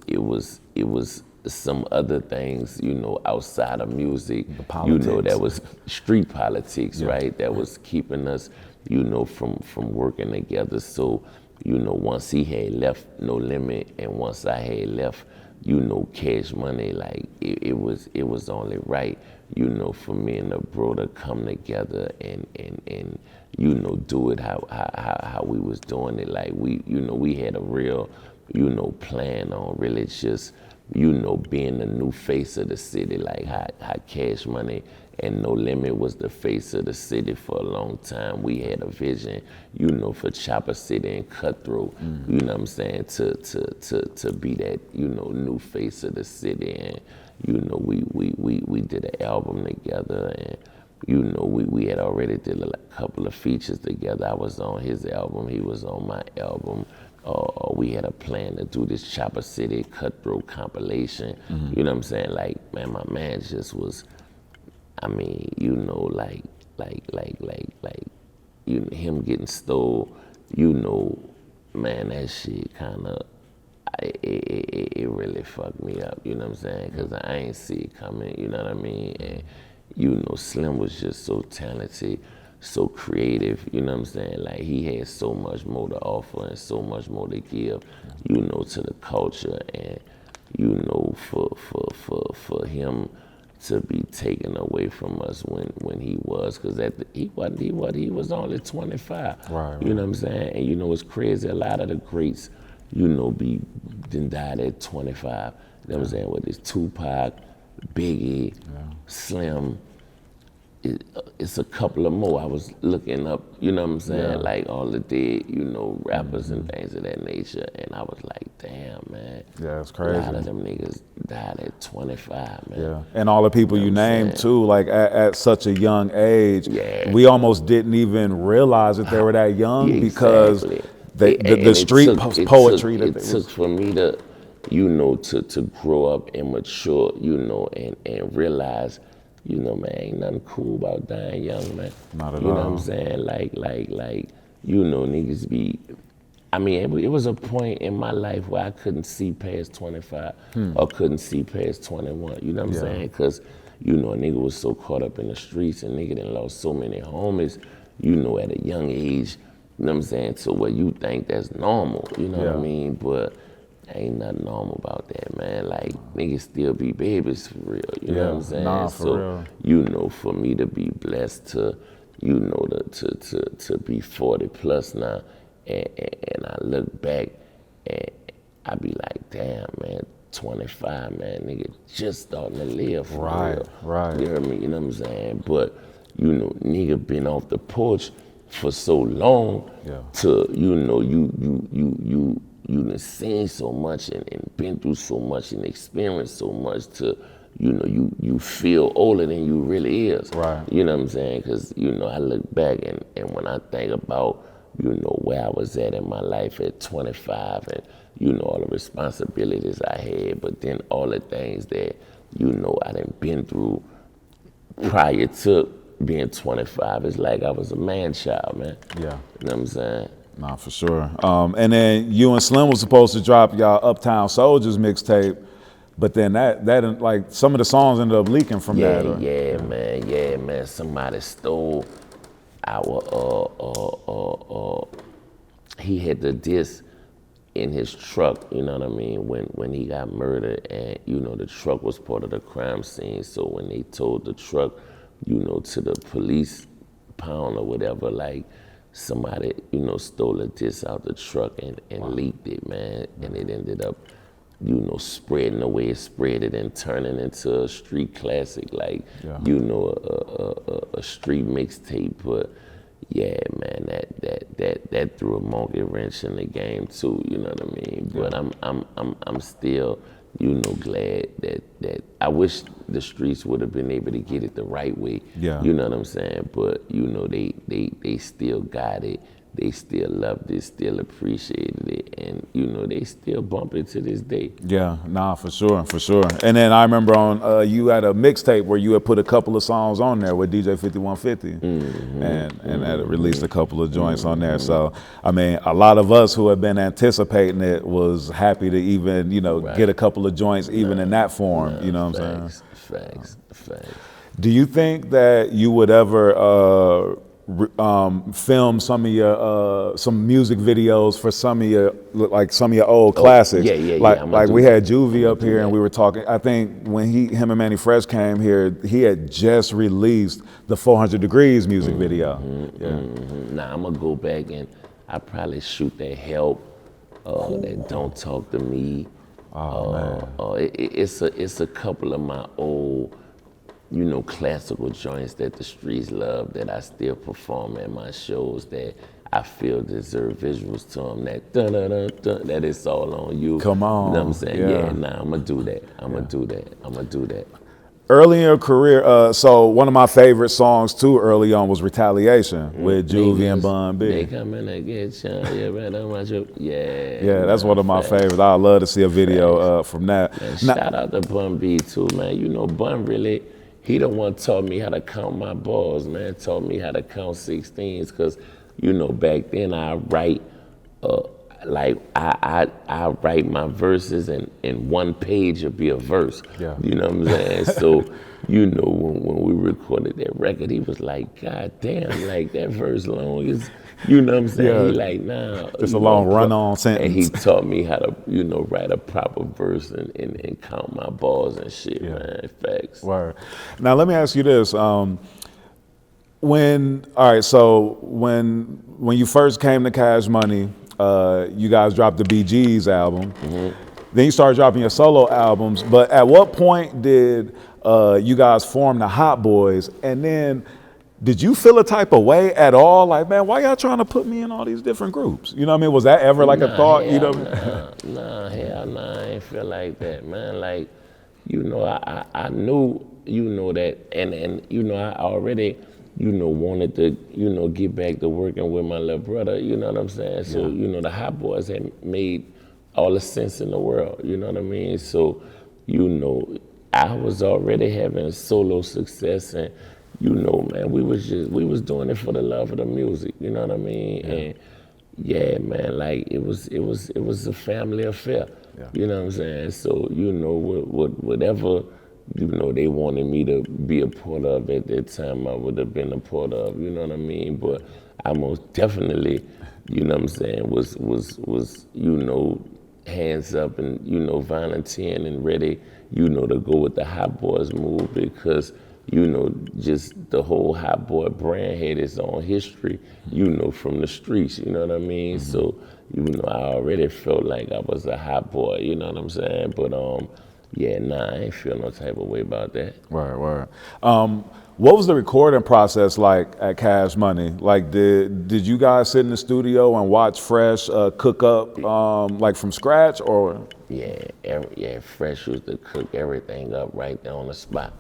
some other things, you know, outside of music, you know, that was street politics, right? That was keeping us, you know, from working together. So, you know, once he had left No Limit and once I had left, you know, Cash Money, like it was only right, you know, for me and the bro to come together and you know, do it how we was doing it. Like we had a real, you know, plan on really just, you know, being the new face of the city, like how Cash Money and No Limit was the face of the city for a long time. We had a vision, you know, for Chopper City and Cutthroat, you know what I'm saying, to be that, you know, new face of the city. And, you know, we did an album together, and, you know, we had already did a couple of features together. I was on his album, he was on my album. We had a plan to do this Chopper City Cutthroat compilation. You know what I'm saying? Like, man, my man just was, I mean, you know, like, you know, him getting stole, you know, man, that shit kind of, it really fucked me up, you know what I'm saying? Because I ain't see it coming, you know what I mean? And, you know, Slim was just so talented, so creative, you know what I'm saying? Like, he had so much more to offer and so much more to give, you know, to the culture. And, you know, for him to be taken away from us when he was, because he was only 25. Right. You know what I'm saying? And you know, it's crazy, a lot of the greats, you know, done died at 25. You know what I'm saying? With this Tupac, Biggie, Slim, it's a couple of more. I was looking up, you know what I'm saying, like all the dead, you know, rappers and things of that nature, and I was like, damn, man. Yeah, it's crazy. A lot of them niggas died at 25, man. Yeah, and all the people you named too, like at such a young age, Yeah. we almost didn't even realize that they were that young because Exactly. the street poetry it took for me to, you know, to grow up and mature, you know, and realize, you know, man, ain't nothing cool about dying young, man. Not at all. You know all. what I'm saying? Like, you know, niggas be, I mean, it was a point in my life where I couldn't see past 25 or couldn't see past 21, you know what I'm saying? Because, you know, a nigga was so caught up in the streets and nigga done lost so many homies, you know, at a young age, you know what I'm saying? So what you think that's normal, you know what I mean? But ain't nothing normal about that, man. Like, niggas still be babies for real, you know what I'm saying? Nah, for real. You know, for me to be blessed to, you know, to be 40 plus now, and I look back and I be like, damn, man, 25, man, nigga just starting to live for real. Right. You heard me, you know what I'm saying? But, you know, nigga been off the porch for so long to, you know, you done seen so much and been through so much and experienced so much to, you know, you feel older than you really is. Right. You know what I'm saying? Because, you know, I look back and when I think about, you know, where I was at in my life at 25 and, you know, all the responsibilities I had, but then all the things that, you know, I done been through prior to being 25, it's like I was a man-child, man. Yeah. You know what I'm saying? Nah, for sure. And then you and Slim was supposed to drop y'all Uptown Souljas mixtape, but then that like some of the songs ended up leaking from that. Yeah, man. Somebody stole our he had the disc in his truck, you know what I mean, when he got murdered, and you know the truck was part of the crime scene. So when they towed the truck, you know, to the police pound or whatever, like somebody, you know, stole a disc out the truck and leaked it, man. And it ended up, you know, spreading the way it spread it and turning into a street classic, like, you know, a street mixtape. But yeah, man, that threw a monkey wrench in the game too, you know what I mean? But I'm still, you know, glad that I wish the streets would have been able to get it the right way. Yeah. You know what I'm saying? But you know, they still got it. They still loved it, still appreciated it, and you know, they still bump it to this day. Yeah, nah, for sure. And then I remember on you had a mixtape where you had put a couple of songs on there with DJ 5150, and had released a couple of joints on there. So I mean, a lot of us who have been anticipating it was happy to even, you know, get a couple of joints even in that form. You know what I'm saying? Facts. Do you think that you would ever film some of your some music videos for some of your old classics. Like we had Juvie up here and we were talking. I think when him and Mannie Fresh came here, he had just released the 400 Degrees music video. Nah, I'm gonna go back and I probably shoot that Help, that Don't Talk to Me. It's a couple of my old, classical joints that the streets love that I still perform at my shows that I feel deserve visuals to them. That dun-dun-dun-dun, that it's all on you. Come on. You know what I'm saying? Yeah, I'm gonna do that. I'm gonna do that. Early in your career, so one of my favorite songs too early on was Retaliation with Juvie and Bun B. They coming to get you. Yeah, that's one of my favorites. I'd love to see a video from that. Man, shout out to Bun B too, man. Bun really, he the one taught me how to count my balls, man. Taught me how to count 16s, because, back then I write, I write my verses and one page would be a verse. Yeah. You know what I'm saying? So, when we recorded that record, he was like, God damn, like that verse long is, you know what I'm saying? Yeah. He like, nah. Just a long run-on sentence. And he taught me how to, write a proper verse and count my balls and shit, man. Facts. Word. Now let me ask you this. When you first came to Cash Money, you guys dropped the BG's album. Then you started dropping your solo albums. But at what point did you guys form the Hot Boys? And then did you feel a type of way at all? Like, man, why y'all trying to put me in all these different groups? You know what I mean? Was that ever like a thought? Hell nah, I ain't feel like that, man. Like, I knew, that, and I already, wanted to, get back to working with my little brother, you know what I'm saying? So, the Hot Boys had made all the sense in the world, you know what I mean? So, I was already having solo success, and, man, we was doing it for the love of the music, you know what I mean? And yeah, man, like it was a family affair, you know what I'm saying? So, whatever, they wanted me to be a part of at that time, I would have been a part of, you know what I mean? But I most definitely, you know what I'm saying, was hands up and, volunteering and ready, to go with the Hot Boys move, because, just the whole Hot Boy brand had its own history, from the streets, you know what I mean? So, I already felt like I was a hot boy, you know what I'm saying? But, I ain't feel no type of way about that. Word. What was the recording process like at Cash Money? Like, did you guys sit in the studio and watch Fresh cook up like from scratch, or? Yeah, Fresh used to cook everything up right there on the spot.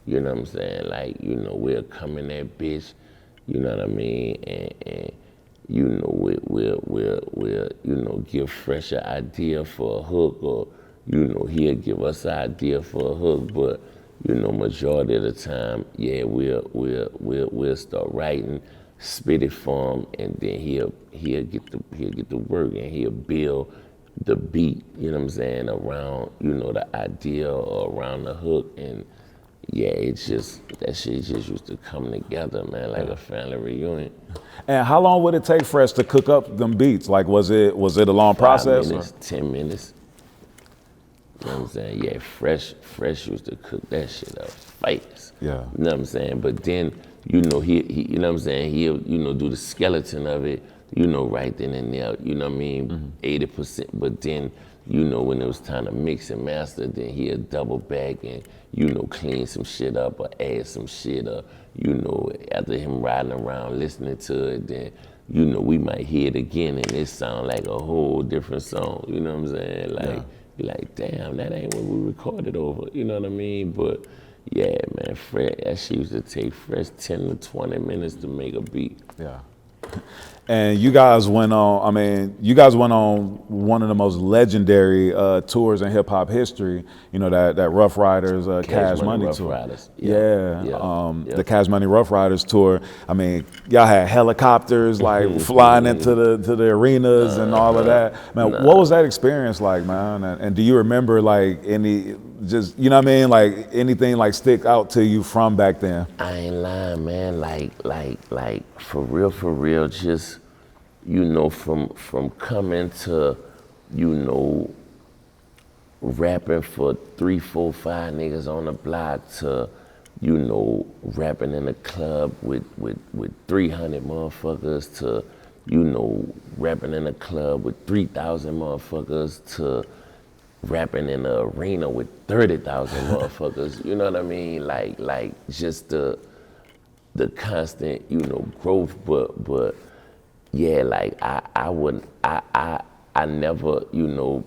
You know what I'm saying? Like, we'll come in that bitch, you know what I mean? And we'll give Fresh an idea for a hook, or, he'll give us an idea for a hook, but, majority of the time, we'll start writing, spit it for him, and then he'll get the work, and he'll build the beat, you know what I'm saying, around, the idea or around the hook. And it's just, that shit just used to come together, man, like a family reunion. And how long would it take Fresh to cook up them beats? Like, was it a long process? 5 minutes, 10 minutes. You know what I'm saying? Yeah, Fresh used to cook that shit up fast. Yeah. You know what I'm saying? But then, he you know what I'm saying, he'll, do the skeleton of it, right then and there, you know what I mean, 80%. But then, when it was time to mix and master, then he'll double back and, clean some shit up or add some shit, or, after him riding around listening to it, then, we might hear it again and it sound like a whole different song, you know what I'm saying? Like, be like, damn, that ain't what we recorded over, you know what I mean? But yeah, man, Fresh, that shit used to take Fresh 10 to 20 minutes to make a beat. Yeah. And you guys went on one of the most legendary tours in hip hop history, that Ruff Ryders Cash Money Ruff tour. Ryders. The Cash Money Ruff Ryders tour. I mean, y'all had helicopters like flying into the arenas and all of that. Man, what was that experience like, man? And do you remember like any just, you know what I mean? Like anything like stick out to you from back then? I ain't lying, man. Like for real, just, you know, from coming to, you know, rapping for 3, 4, 5 niggas on the block to, you know, rapping in a club with 300 motherfuckers to, you know, rapping in a club with 3,000 motherfuckers to rapping in an arena with 30,000 motherfuckers. You know what I mean? Like just the constant, you know, growth. But yeah, like I never, you know,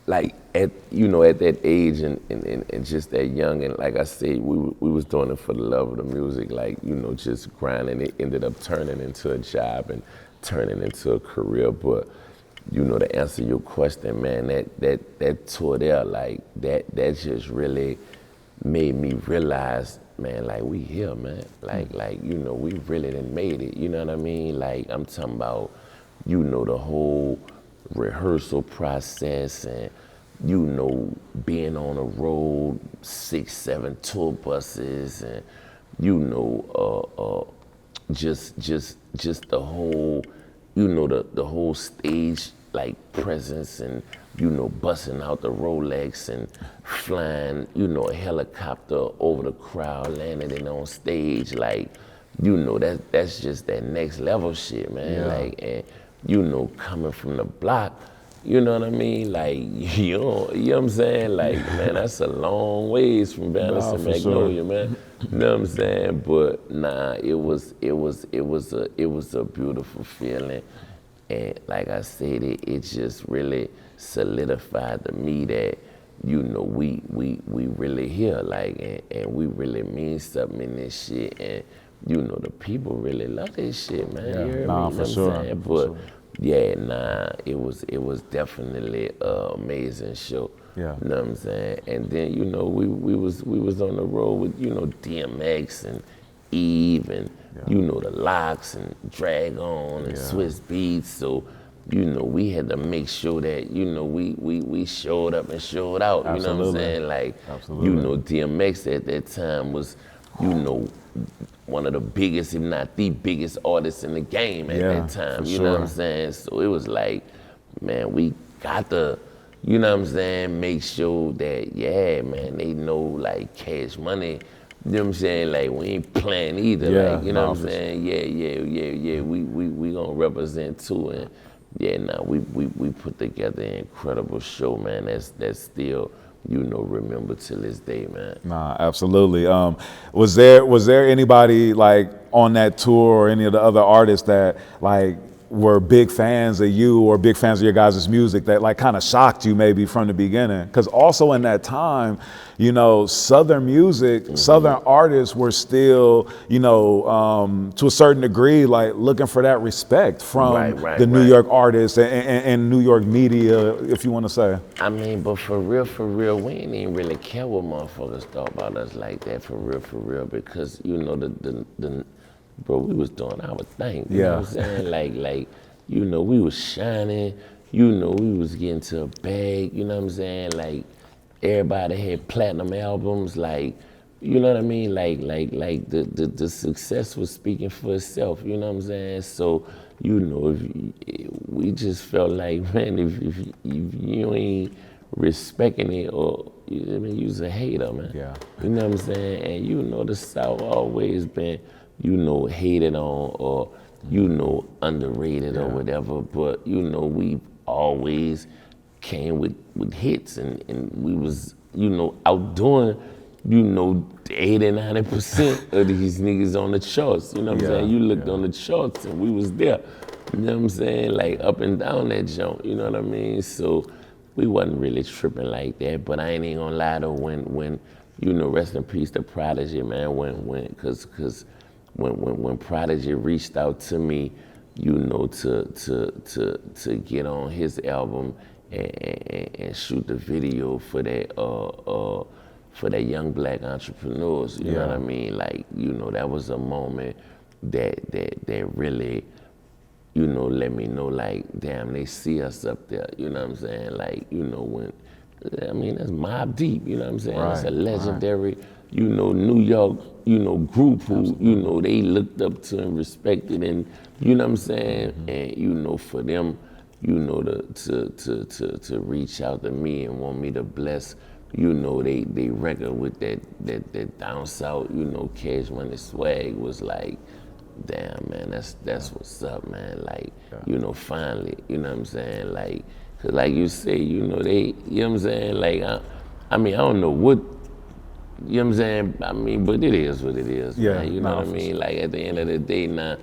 like at that age and just that young, and like I said, we was doing it for the love of the music, like, you know, just grinding. It ended up turning into a job and turning into a career. But, you know, to answer your question, man, that tour there, like that just really made me realize, man, like we here, man. Like, you know, we really done made it. You know what I mean? Like, I'm talking about, you know, the whole rehearsal process and, you know, being on the road, 6, 7 tour buses, and, you know, just the whole, you know, the whole stage like presence, and, you know, busting out the Rolex and flying, you know, a helicopter over the crowd, landing it on stage, like, you know, that's just that next level shit, man. Yeah. Like, and, you know, coming from the block, you know what I mean? Like, you know what I'm saying? Like, man, that's a long ways from Balance and Magnolia, sure. man. You know what I'm saying? But nah, it was a beautiful feeling. And like I said, it just really solidified to me that, you know, we really here, like, and we really mean something in this shit. And, you know, the people really love this shit, man. Yeah, You heard nah, me? for You know what I'm sure, saying? for But sure. yeah, nah, it was definitely an amazing show. Yeah. You know what I'm saying? And then, you know, we was on the road with, you know, DMX and Eve and, you know, the Locks and Drag On and Swiss Beats. So, you know, we had to make sure that, you know, we showed up and showed out. You know what I'm saying? Like, you know, DMX at that time was, you know, one of the biggest, if not the biggest artists in the game at that time. You know what I'm saying? So it was like, man, we got to, you know what I'm saying, make sure that, yeah, man, they know, like, Cash Money, you know what I'm saying, like, we ain't playing either, like, you know what I'm saying, yeah, we gonna represent too, and yeah, nah, we put together an incredible show, man, that's still, you know, remember till this day, man. Nah, absolutely. Was there anybody like on that tour or any of the other artists that like were big fans of you or big fans of your guys' music that like kind of shocked you maybe from the beginning? Because also in that time, you know, Southern music, Southern artists were still, you know, to a certain degree, like looking for that respect from the New York artists and New York media, if you want to say. I mean, but for real, we ain't even really care what motherfuckers thought about us like that, for real, because, you know, the bro, we was doing our thing, you know what I'm saying? Like, you know, we was shining, you know, we was getting to a bag, you know what I'm saying? Like, everybody had platinum albums, like, you know what I mean? Like the success was speaking for itself, you know what I'm saying? So, you know, we just felt like, man, if you ain't respecting it, or, I mean, you's a hater, man. Yeah. You know what I'm saying? And you know, the South always been, you know, hated on or, you know, underrated or whatever, but, you know, we always came with hits, and we was, you know, outdoing, you know, 80-90% of these niggas on the charts. You know what I'm saying? You looked on the charts and we was there. You know what I'm saying? Like up and down that jump, you know what I mean? So we wasn't really tripping like that, but I ain't even gonna lie though, when you know, rest in peace to Prodigy, man, cause when Prodigy reached out to me, you know, to get on his album and shoot the video for that young black entrepreneurs, you know what I mean? Like, you know, that was a moment that really, you know, let me know, like, damn, they see us up there, you know what I'm saying? Like, you know, when I mean, that's Mobb Deep, you know what I'm saying? It's a Right, legendary, you know, New York, you know, group who, you know, they looked up to and respected, and you know what I'm saying? And you know, for them, you know, to reach out to me and want me to bless, you know, they record with that down south, you know, Cash Money swag was like, damn, man, that's what's up, man. Like, you know, finally, you know what I'm saying? Like, 'cause like you say, you know, they, you know what I'm saying? Like, I mean, I don't know what, you know what I'm saying? I mean, but it is what it is, Yeah, man. You know what I mean? Like, at the end of the day, now,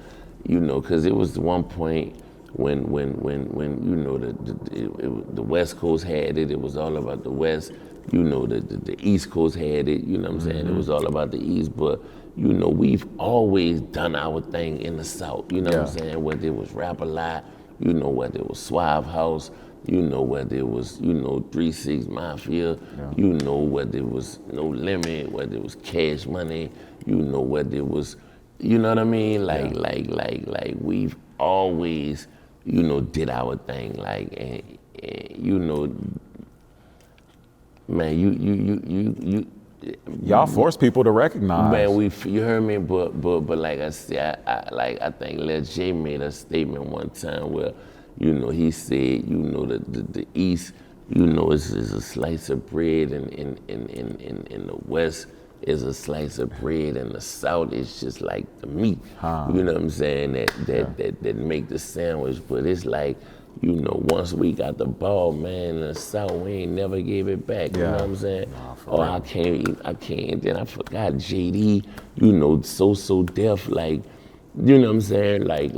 you know, 'cause it was one point when you know, the West Coast had it, it was all about the West. You know, the East Coast had it, you know what I'm saying? It was all about the East, but, you know, we've always done our thing in the South, you know what I'm saying? Whether it was Rap-A-Lot, you know, whether it was Suave House, you know, whether it was, you know, 3-6 Mafia, you know, whether it was No Limit, whether it was Cash Money, you know, whether it was, you know what I mean? Like we've always, you know, did our thing, like, and you know, man, you Y'all force people to recognize. man, you heard me, but like I said, I think Lil J made a statement one time where, you know, he said, you know, the East, you know, is a slice of bread, and in the West is a slice of bread, and the South is just like the meat. You know what I'm saying? That make the sandwich, but it's like, you know, once we got the ball, man, in the South, we ain't never gave it back. You know what I'm saying? I can't. Then I forgot JD, you know, so deaf, like, you know what I'm saying? Like,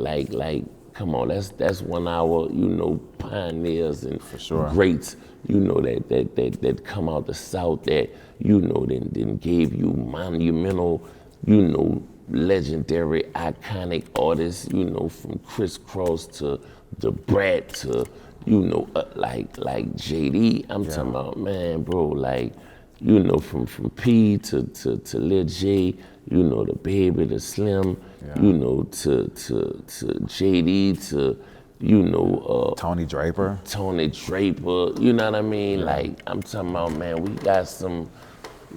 come on, that's 1 hour, you know, pioneers and greats, you know, that come out the South that, you know, then gave you monumental, you know, legendary, iconic artists, you know, from Criss Cross to the Brat to, you know, like JD. I'm talking about, man, bro, like, you know, from P to Lil J, you know, the Baby, the Slim, you know, to JD, to, you know, Tony Draper, you know what I mean? Like, I'm talking about, man, we got some,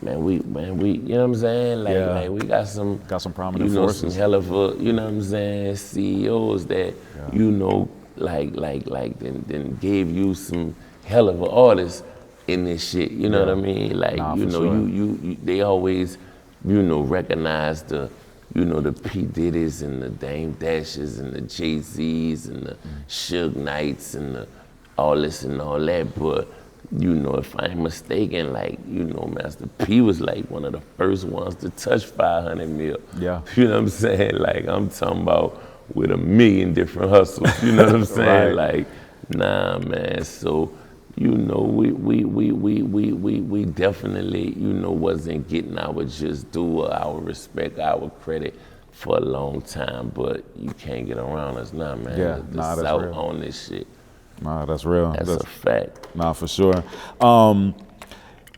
man, we, you know what I'm saying? Like we got some prominent you know, forces. some hell of a, you know what I'm saying, CEOs that, you know, like then gave you some hell of an artists in this shit, you know what I mean? Like, you know, you they always, you know, recognize the, you know, the P. Diddy's and the Dame Dashes and the Jay-Z's and the Suge Knights and the all this and all that, but, you know, if I ain't mistaken, like, you know, Master P was like one of the first ones to touch 500 mil. Yeah. You know what I'm saying? Like, I'm talking about with 1 million different hustles, you know what I'm saying? Like, nah, man, so, you know, we definitely, you know, wasn't getting our just due, our respect, our credit for a long time, but you can't get around us now, man. Yeah, the that's South real. on this shit. Nah, that's real. That's a fact. Nah, for sure.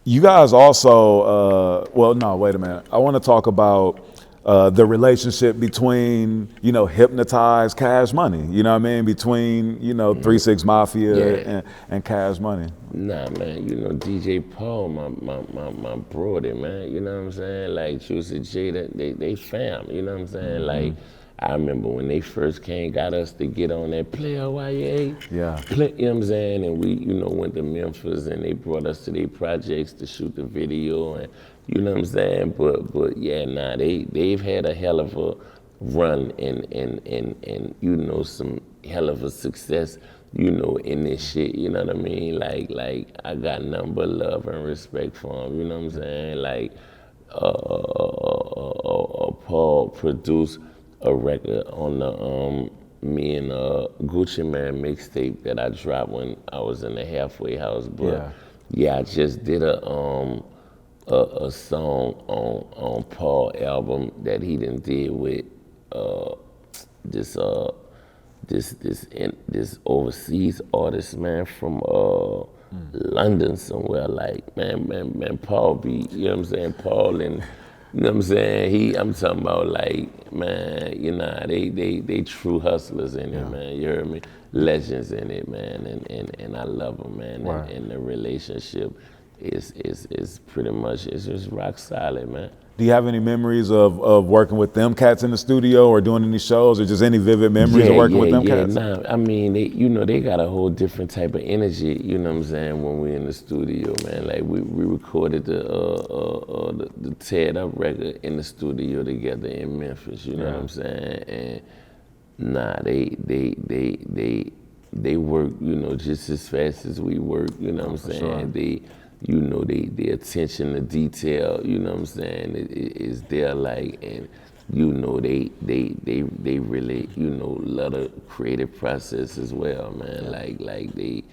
You guys also, well, no, wait a minute. I want to talk about the relationship between, you know, Hypnotized, Cash Money. You know what I mean? Between, you know, 3-6 Mafia and Cash Money. Nah, man, you know, DJ Paul, my brother, man, you know what I'm saying? Like, Juicy J, they fam, you know what I'm saying? Like, I remember when they first came, got us to get on that Player Y.B.E. Yeah. You know what I'm saying? And we, you know, went to Memphis and they brought us to their projects to shoot the video, and you know what I'm saying? But yeah, nah, they've had a hell of a run and you know, some hell of a success, you know, in this shit, you know what I mean? Like I got nothing but love and respect for them, you know what I'm saying? Like, Paul produced a record on the me and Gucci Man mixtape that I dropped when I was in the halfway house. But yeah, I just did a song on Paul album that he done did with this overseas artist, man, from London somewhere. Like, man, Paul be, you know what I'm saying? Paul and, you know what I'm saying? I'm talking about, like, man, you know, they true hustlers in it, man. You heard me? Legends in it, man. And I love them, man. Right. And the relationship is pretty much, it's just rock solid, man. Do you have any memories of working with them cats in the studio or doing any shows or just any vivid memories of working with them cats? Nah, I mean, they got a whole different type of energy, you know what I'm saying, when we're in the studio, man. Like, we recorded the Teared Up record in the studio together in Memphis, you know what I'm saying? And nah, they work, you know, just as fast as we work, you know what I'm saying? Sure. They, you know, the attention to detail, you know what I'm saying, is there, like, and you know, they really, you know, love the creative process as well, man. Like they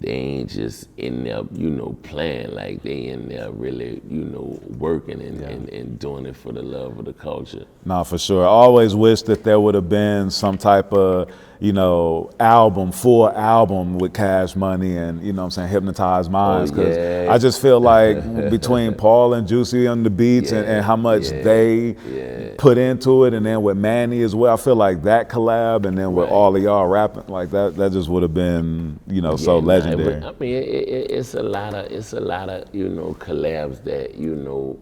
ain't just in there, you know, playing, like they in there really, you know, working and doing it for the love of the culture. No, for sure. I always wish that there would have been some type of, you know, full album with Cash Money and, you know what I'm saying, Hypnotized Minds. Because I just feel like between Paul and Juicy on the beats and how much they put into it, and then with Mannie as well, I feel like that collab and then with all of y'all rapping, like that just would have been, you know, so legendary. I mean, it's a lot of, you know, collabs that, you know,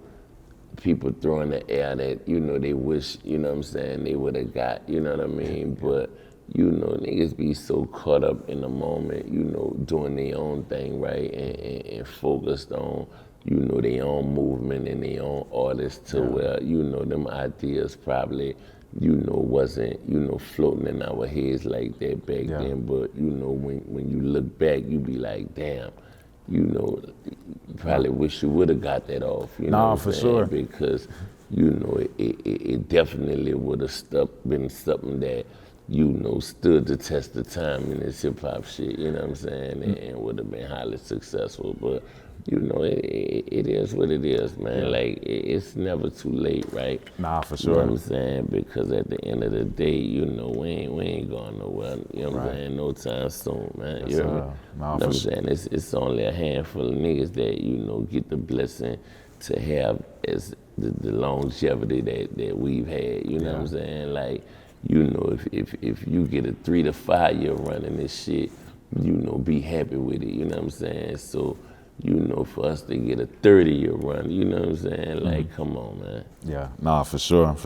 people throw in the air that, you know, they wish, you know what I'm saying, they would have got, you know what I mean? But, you know, niggas be so caught up in the moment, you know, doing their own thing, right? And focused on, you know, their own movement and their own artists to where, you know, them ideas probably, you know, wasn't, you know, floating in our heads like that back then. But, you know, when you look back, you be like, damn, you know, you probably wish you would have got that off, you know what I'm for saying? sure. Because, you know, it definitely would have been something that, you know, stood the test of time in this hip hop shit, you know what I'm saying, and would have been highly successful. But, you know, it is what it is, man. Like, it's never too late, right? Nah, for You know sure. what I'm saying? Because at the end of the day, you know, we ain't going nowhere, you know what I'm saying, no time soon, man. You know what Nah, I'm saying? It's only a handful of niggas that, you know, get the blessing to have as the longevity that we've had, you know what I'm saying? Like, you know, if you get a 3 to 5 year run in this shit, you know, be happy with it, you know what I'm saying? So, you know, for us to get a 30-year run, you know what I'm saying? Like, come on, man. Yeah, nah, for sure.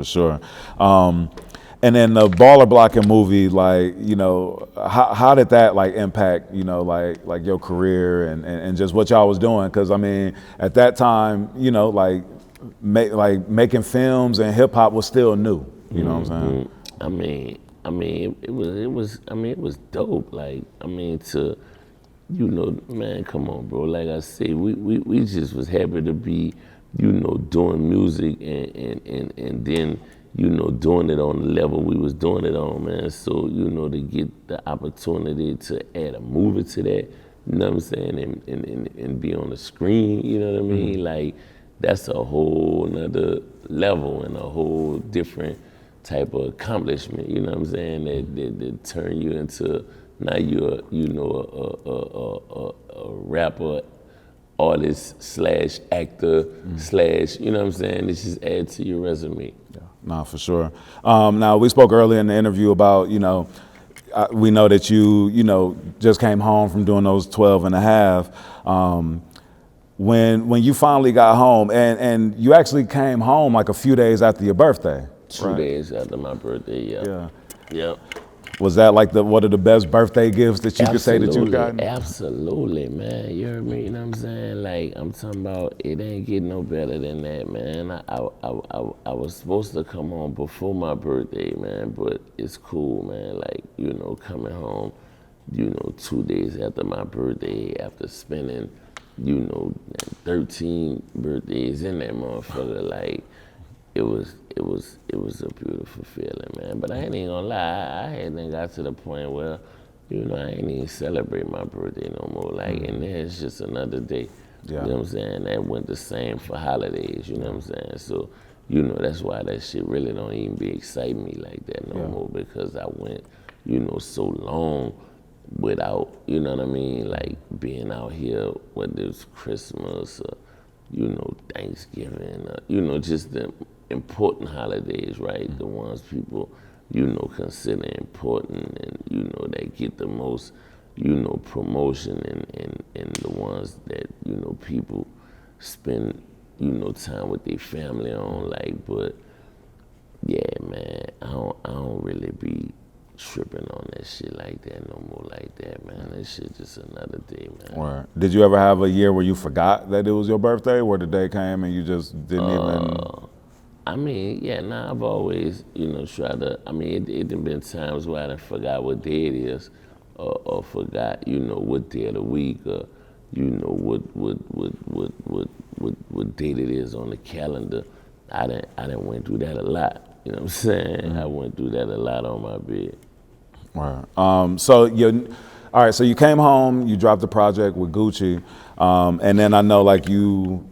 And then the Baller Blockin movie, like, you know, how did that like impact, you know, like your career and just what y'all was doing? Because I mean, at that time, you know, like making films and hip hop was still new. You know what I'm saying? I mean, it was dope. Like, I mean, to, you know, man, come on, bro. Like I say, we just was happy to be, you know, doing music and then, you know, doing it on the level we was doing it on, man. So, you know, to get the opportunity to add a movie to that, you know what I'm saying, and be on the screen, you know what I mean? Like, that's a whole nother level and a whole different type of accomplishment, you know what I'm saying, that turn you into, now you're, you know, a rapper, artist slash actor slash, you know what I'm saying, this just add to your resume. Yeah, no, for sure. Now, we spoke earlier in the interview about, you know, we know that you know, just came home from doing those 12 and a half. When you finally got home, and you actually came home like a few days after your birthday. 2 days after my birthday, Yep. Was that like one of the best birthday gifts that you could say that you got? Absolutely, man. You heard me, you know what I'm saying? Like, I'm talking about, it ain't getting no better than that, man. I was supposed to come home before my birthday, man, but it's cool, man. Like, you know, coming home, you know, 2 days after my birthday, after spending, you know, 13 birthdays in that motherfucker, like, it was a beautiful feeling, man. But I ain't even gonna lie, I hadn't got to the point where, you know, I ain't even celebrate my birthday no more. Like, and then it's just another day. You know what I'm saying? That went the same for holidays, you know what I'm saying? So, you know, that's why that shit really don't even be exciting me like that no more, because I went, you know, so long without, you know what I mean, like being out here, whether it's Christmas or, you know, Thanksgiving, you know, just the important holidays, right? The ones people, you know, consider important and, you know, they get the most you know, promotion and the ones that, you know, people spend, you know, time with their family on, like, but yeah, man, I don't really be tripping on that shit like that no more like that, man. That shit just another day, man. Right. Did you ever have a year where you forgot that it was your birthday, where the day came and you just didn't even? I mean, yeah, nah, I've always, you know, tried to, I mean, it done been times where I done forgot what day it is, or forgot, you know, what day of the week, or, you know, what date it is on the calendar. I done went through that a lot, you know what I'm saying? I went through that a lot on my bed. Right. All right, so you came home, you dropped the project with Gucci, and then I know like you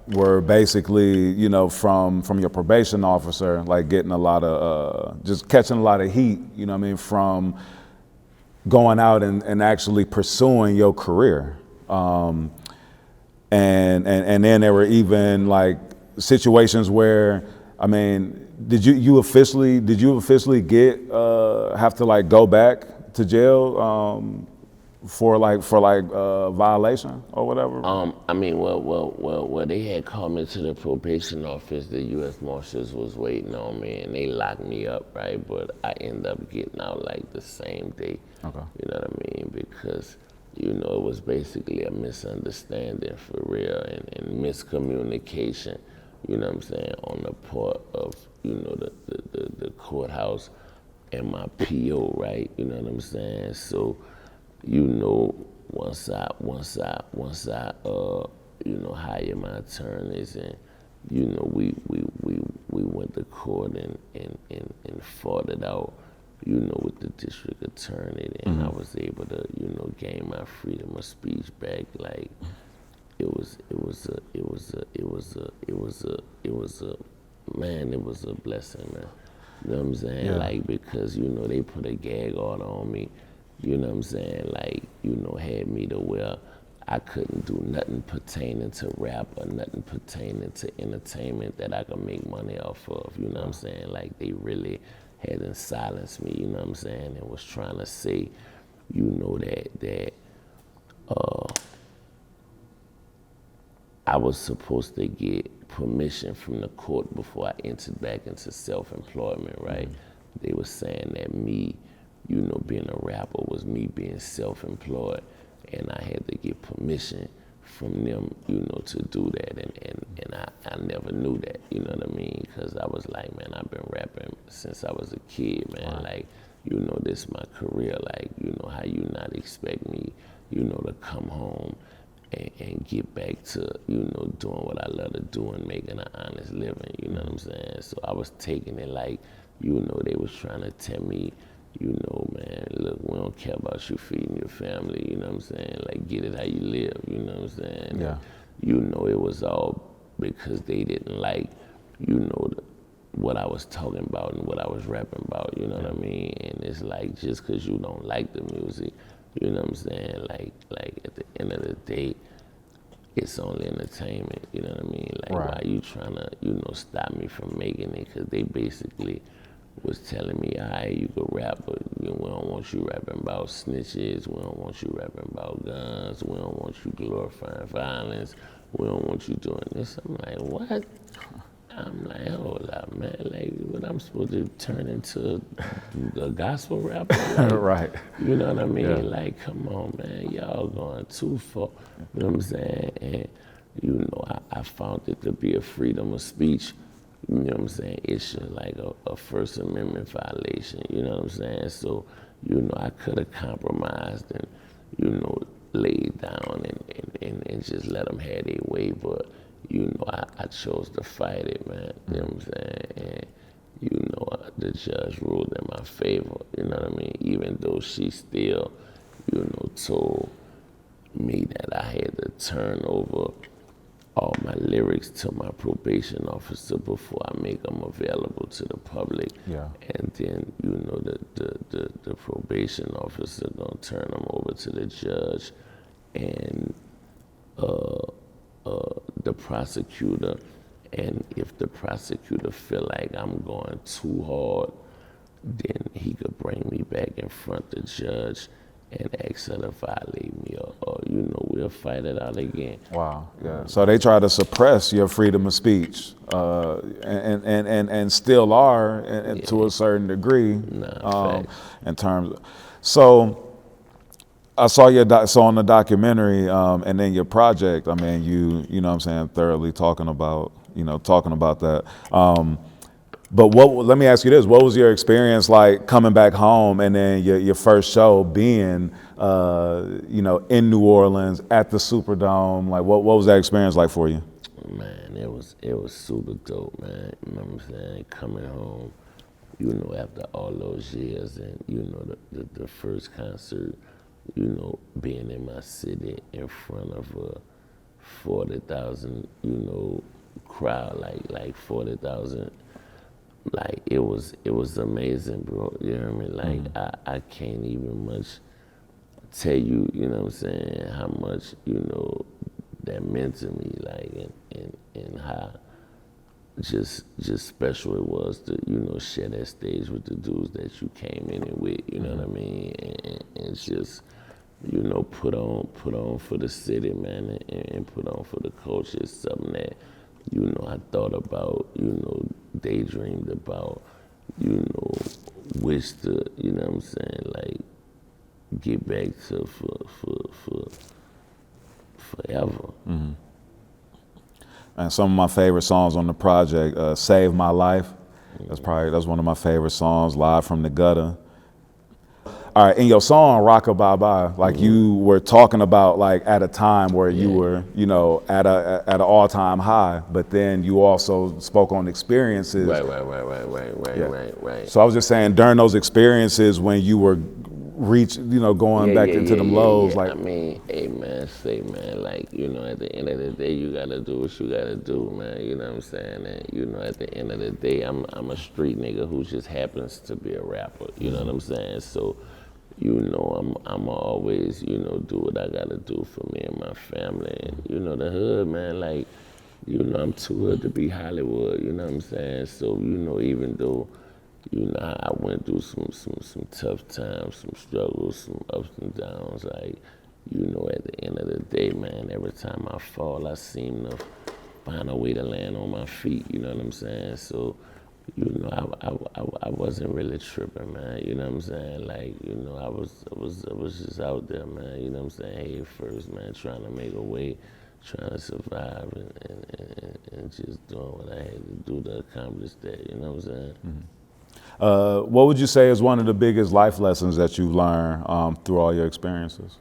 were basically, you know, from your probation officer, like getting a lot of, just catching a lot of heat, you know what I mean, from going out and actually pursuing your career. And then there were even like situations where, I mean, did you officially get have to like go back to jail for violation or whatever? I mean, well, they had called me to the probation office. The U.S. Marshals was waiting on me, and they locked me up, right? But I ended up getting out like the same day. Okay. You know what I mean? Because, you know, it was basically a misunderstanding for real and miscommunication, you know what I'm saying, on the part of, you know, the courthouse and my PO, right? You know what I'm saying? So, you know, once I you know, hired my attorneys, and you know, we went to court and fought it out, you know, with the district attorney, and I was able to, you know, gain my freedom of speech back. Like, it was a blessing, man. You know what I'm saying? Yeah. Like, because, you know, they put a gag order on me, you know what I'm saying? Like, you know, had me to where I couldn't do nothing pertaining to rap or nothing pertaining to entertainment that I could make money off of, you know what I'm saying? Like, they really hadn't silenced me, you know what I'm saying? And was trying to say, you know, that I was supposed to get permission from the court before I entered back into self-employment, right? They were saying that me, you know, being a rapper was me being self-employed, and I had to get permission from them, you know, to do that, and I never knew that, you know what I mean? Because I was like, man, I've been rapping since I was a kid, man. Right. Like, you know, this is my career. Like, you know, how you not expect me, you know, to come home and get back to, you know, doing what I love to do and making an honest living, you know what I'm saying? So I was taking it like, you know, they was trying to tell me, you know, man, look, we don't care about you feeding your family, you know what I'm saying? Like, get it how you live, you know what I'm saying? Yeah. And, you know, it was all because they didn't like, you know, what I was talking about and what I was rapping about, you know what I mean? And it's like, just because you don't like the music, you know what I'm saying? Like at the end of the day, it's only entertainment, you know what I mean? Like, Right. why you trying to, you know, stop me from making it? Because they basically was telling me, all right, you could rap, but you know, we don't want you rapping about snitches, we don't want you rapping about guns, we don't want you glorifying violence, we don't want you doing this. I'm like, what? I'm like, hold up, man. Like, what, I'm supposed to turn into a gospel rapper? Like, Right. You know what I mean? Yeah. Like, come on, man. Y'all going too far. You know what I'm saying? And, you know, I found it to be a freedom of speech, you know what I'm saying, issue, like a First Amendment violation, you know what I'm saying? So, you know, I could have compromised and, you know, laid down and just let them have their way, but, you know, I chose to fight it, man, you know what I'm saying? And, you know, the judge ruled in my favor, you know what I mean? Even though she still, you know, told me that I had to turn over all my lyrics to my probation officer before I make them available to the public. Yeah. And then, you know, the probation officer gonna turn them over to the judge and the prosecutor. And if the prosecutor feel like I'm going too hard, then he could bring me back in front of the judge and ask her to violate me, or you know, we'll fight it out again. Wow. Yeah. So they try to suppress your freedom of speech, and still are, and to a certain degree. Facts. In terms of, so I saw so on the documentary, and then your project. I mean, you know what I'm saying, thoroughly talking about that. But let me ask you this: what was your experience like coming back home, and then your first show being, in New Orleans at the Superdome? Like, what was that experience like for you? Man, it was super dope, man. You know what I'm saying? Coming home, you know, after all those years, and you know, the first concert, you know, being in my city in front of a 40,000, you know, crowd, like 40,000. Like it was amazing, bro. You know what I mean? Like I can't even much tell you, you know what I'm saying, how much, you know, that meant to me, like and how just special it was to, you know, share that stage with the dudes that you came in it with, you know what I mean? And just, you know, put on for the city, man, and put on for the culture. It's something that, you know, I thought about, you know, daydreamed about, you know, wish to, you know what I'm saying, like, get back to for forever. Mm-hmm. And some of my favorite songs on the project, Save My Life. That's one of my favorite songs, Live from the Gutter. All right, in your song Rock-A-Bye-Bye, like you were talking about like at a time where you were, you know, at an all-time high, but then you also spoke on experiences. Right. So I was just saying, during those experiences when you were going back into them lows, like, I mean, hey man, like, you know, at the end of the day, you gotta do what you gotta do, man. You know what I'm saying? And you know, at the end of the day, I'm a street nigga who just happens to be a rapper. You know what I'm saying? So, you know, I'm always, you know, do what I gotta do for me and my family. And, you know, the hood, man, like, you know, I'm too hood to be Hollywood, you know what I'm saying? So, you know, even though, you know, I went through some tough times, some struggles, some ups and downs, like, you know, at the end of the day, man, every time I fall, I seem to find a way to land on my feet, you know what I'm saying? So, you know, I wasn't really tripping, man. You know what I'm saying? Like, you know, I was just out there, man. You know what I'm saying? Head first, man, trying to make a way, trying to survive, and just doing what I had to do to accomplish that. You know what I'm saying? Mm-hmm. What would you say is one of the biggest life lessons that you've learned through all your experiences?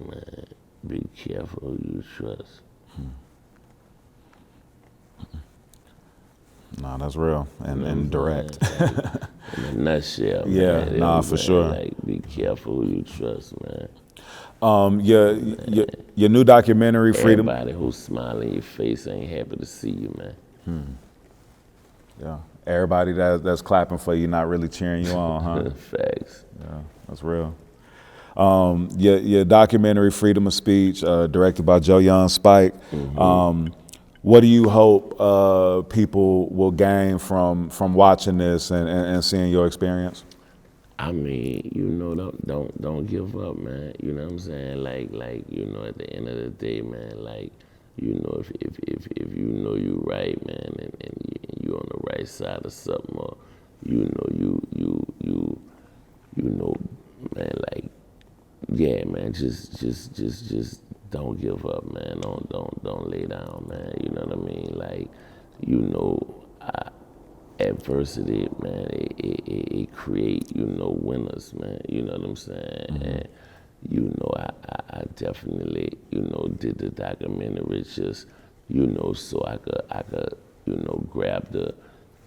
Man, be careful who you trust. Nah, that's real and direct. In a nutshell, yeah, man. Nah, for sure. Like, be careful who you trust, man. Your new documentary, Freedom. Everybody who's smiling in your face ain't happy to see you, man. Yeah, everybody that's clapping for you, not really cheering you on, huh? Facts. Yeah, that's real. Your documentary, Freedom of Speech, directed by Joe Young Spike. What do you hope people will gain from watching this and seeing your experience? I mean, you know, don't give up, man. You know what I'm saying? Like, you know, at the end of the day, man, like, you know, if you know you right, man, and you on the right side of something, or you know you know, man, like, yeah, man, just don't give up, man. Don't lay down, man. You know what I mean? Like, you know, adversity, man, it create, you know, winners, man. You know what I'm saying? And you know, I definitely, you know, did the documentary just, you know, so I could, you know, grab the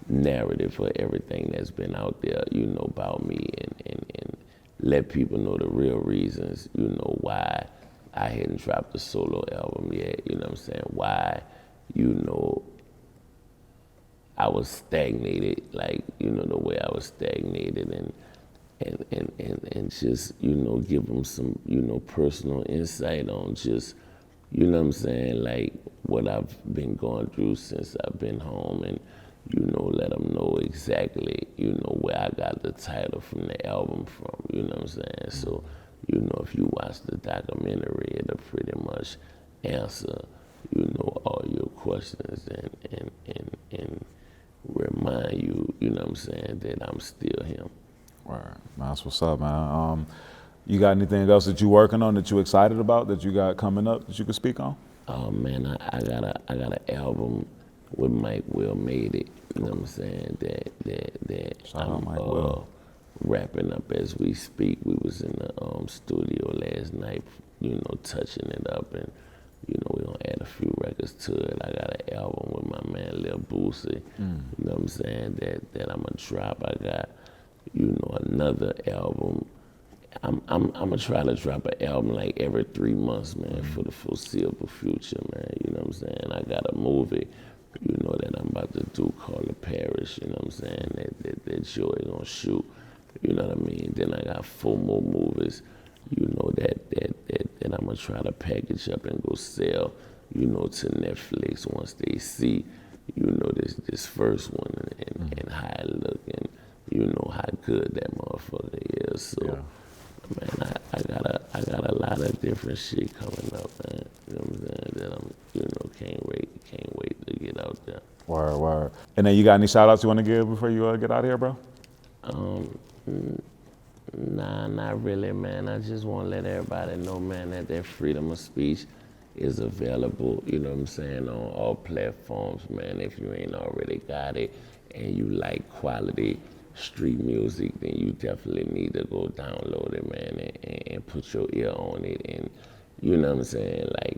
narrative for everything that's been out there, you know, about me, and let people know the real reasons, you know, why I hadn't dropped a solo album yet, you know what I'm saying? Why, you know, I was stagnated, like, you know, the way I was stagnated, and just, you know, give them some, you know, personal insight on just, you know what I'm saying, like, what I've been going through since I've been home, and, you know, let them know exactly, you know, where I got the title from the album from, you know what I'm saying? So, you know, if you watch the documentary, it'll pretty much answer, you know, all your questions and remind you, you know what I'm saying, that I'm still him. Right, man, that's what's up, man. You got anything else that you working on that you excited about that you got coming up that you can speak on? Oh man, I got an album with MikeWiLLMadeIt, you know what I'm saying, that I'm wrapping up as we speak. We was in the studio last night, you know, touching it up, and you know, we're gonna add a few records to it. I got an album with my man Lil Boosie, you know what I'm saying, that I'm gonna drop. I got, you know, another album. I'm gonna try to drop an album like every 3 months, man, for the foreseeable future, man. You know what I'm saying? I got a movie, you know, that I'm about to do called The Parish, you know what I'm saying, that Joy gonna shoot, you know what I mean? Then I got 4 more movies, you know, that I'm gonna try to package up and go sell, you know, to Netflix once they see, you know, this first one and how it look and, you know, how good that motherfucker is. So, man, I got a lot of different shit coming up, man. You know what I'm saying? That I'm, you know, can't wait to get out there. Word. And then you got any shout outs you want to give before you get out of here, bro? Nah, not really, man. I just want to let everybody know, man, that freedom of speech is available, you know what I'm saying, on all platforms, man. If you ain't already got it and you like quality street music, then you definitely need to go download it, man, and put your ear on it, and you know what I'm saying, like,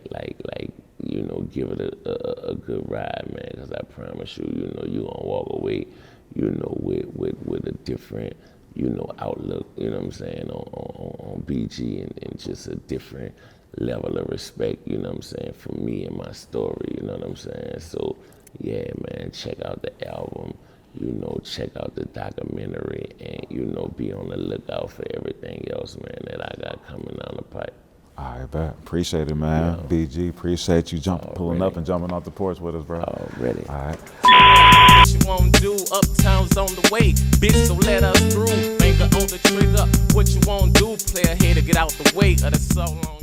you know, give it a good ride, man, because I promise you, you know, you gonna walk away, you know, with a different, you know, outlook, you know what I'm saying, on BG and just a different level of respect, you know what I'm saying, for me and my story, you know what I'm saying. So yeah, man, check out the album, you know, check out the documentary, and, you know, be on the lookout for everything else, man, that I got coming down the pipe. All right, bet. Appreciate it, man. Yeah. BG, appreciate you pulling up and jumping off the porch with us, bro. Already. All right. What you won't do, Uptown's on the way. Bitch, so let us through. Finger on the trigger. What you won't do, play ahead to get out the way of the so long.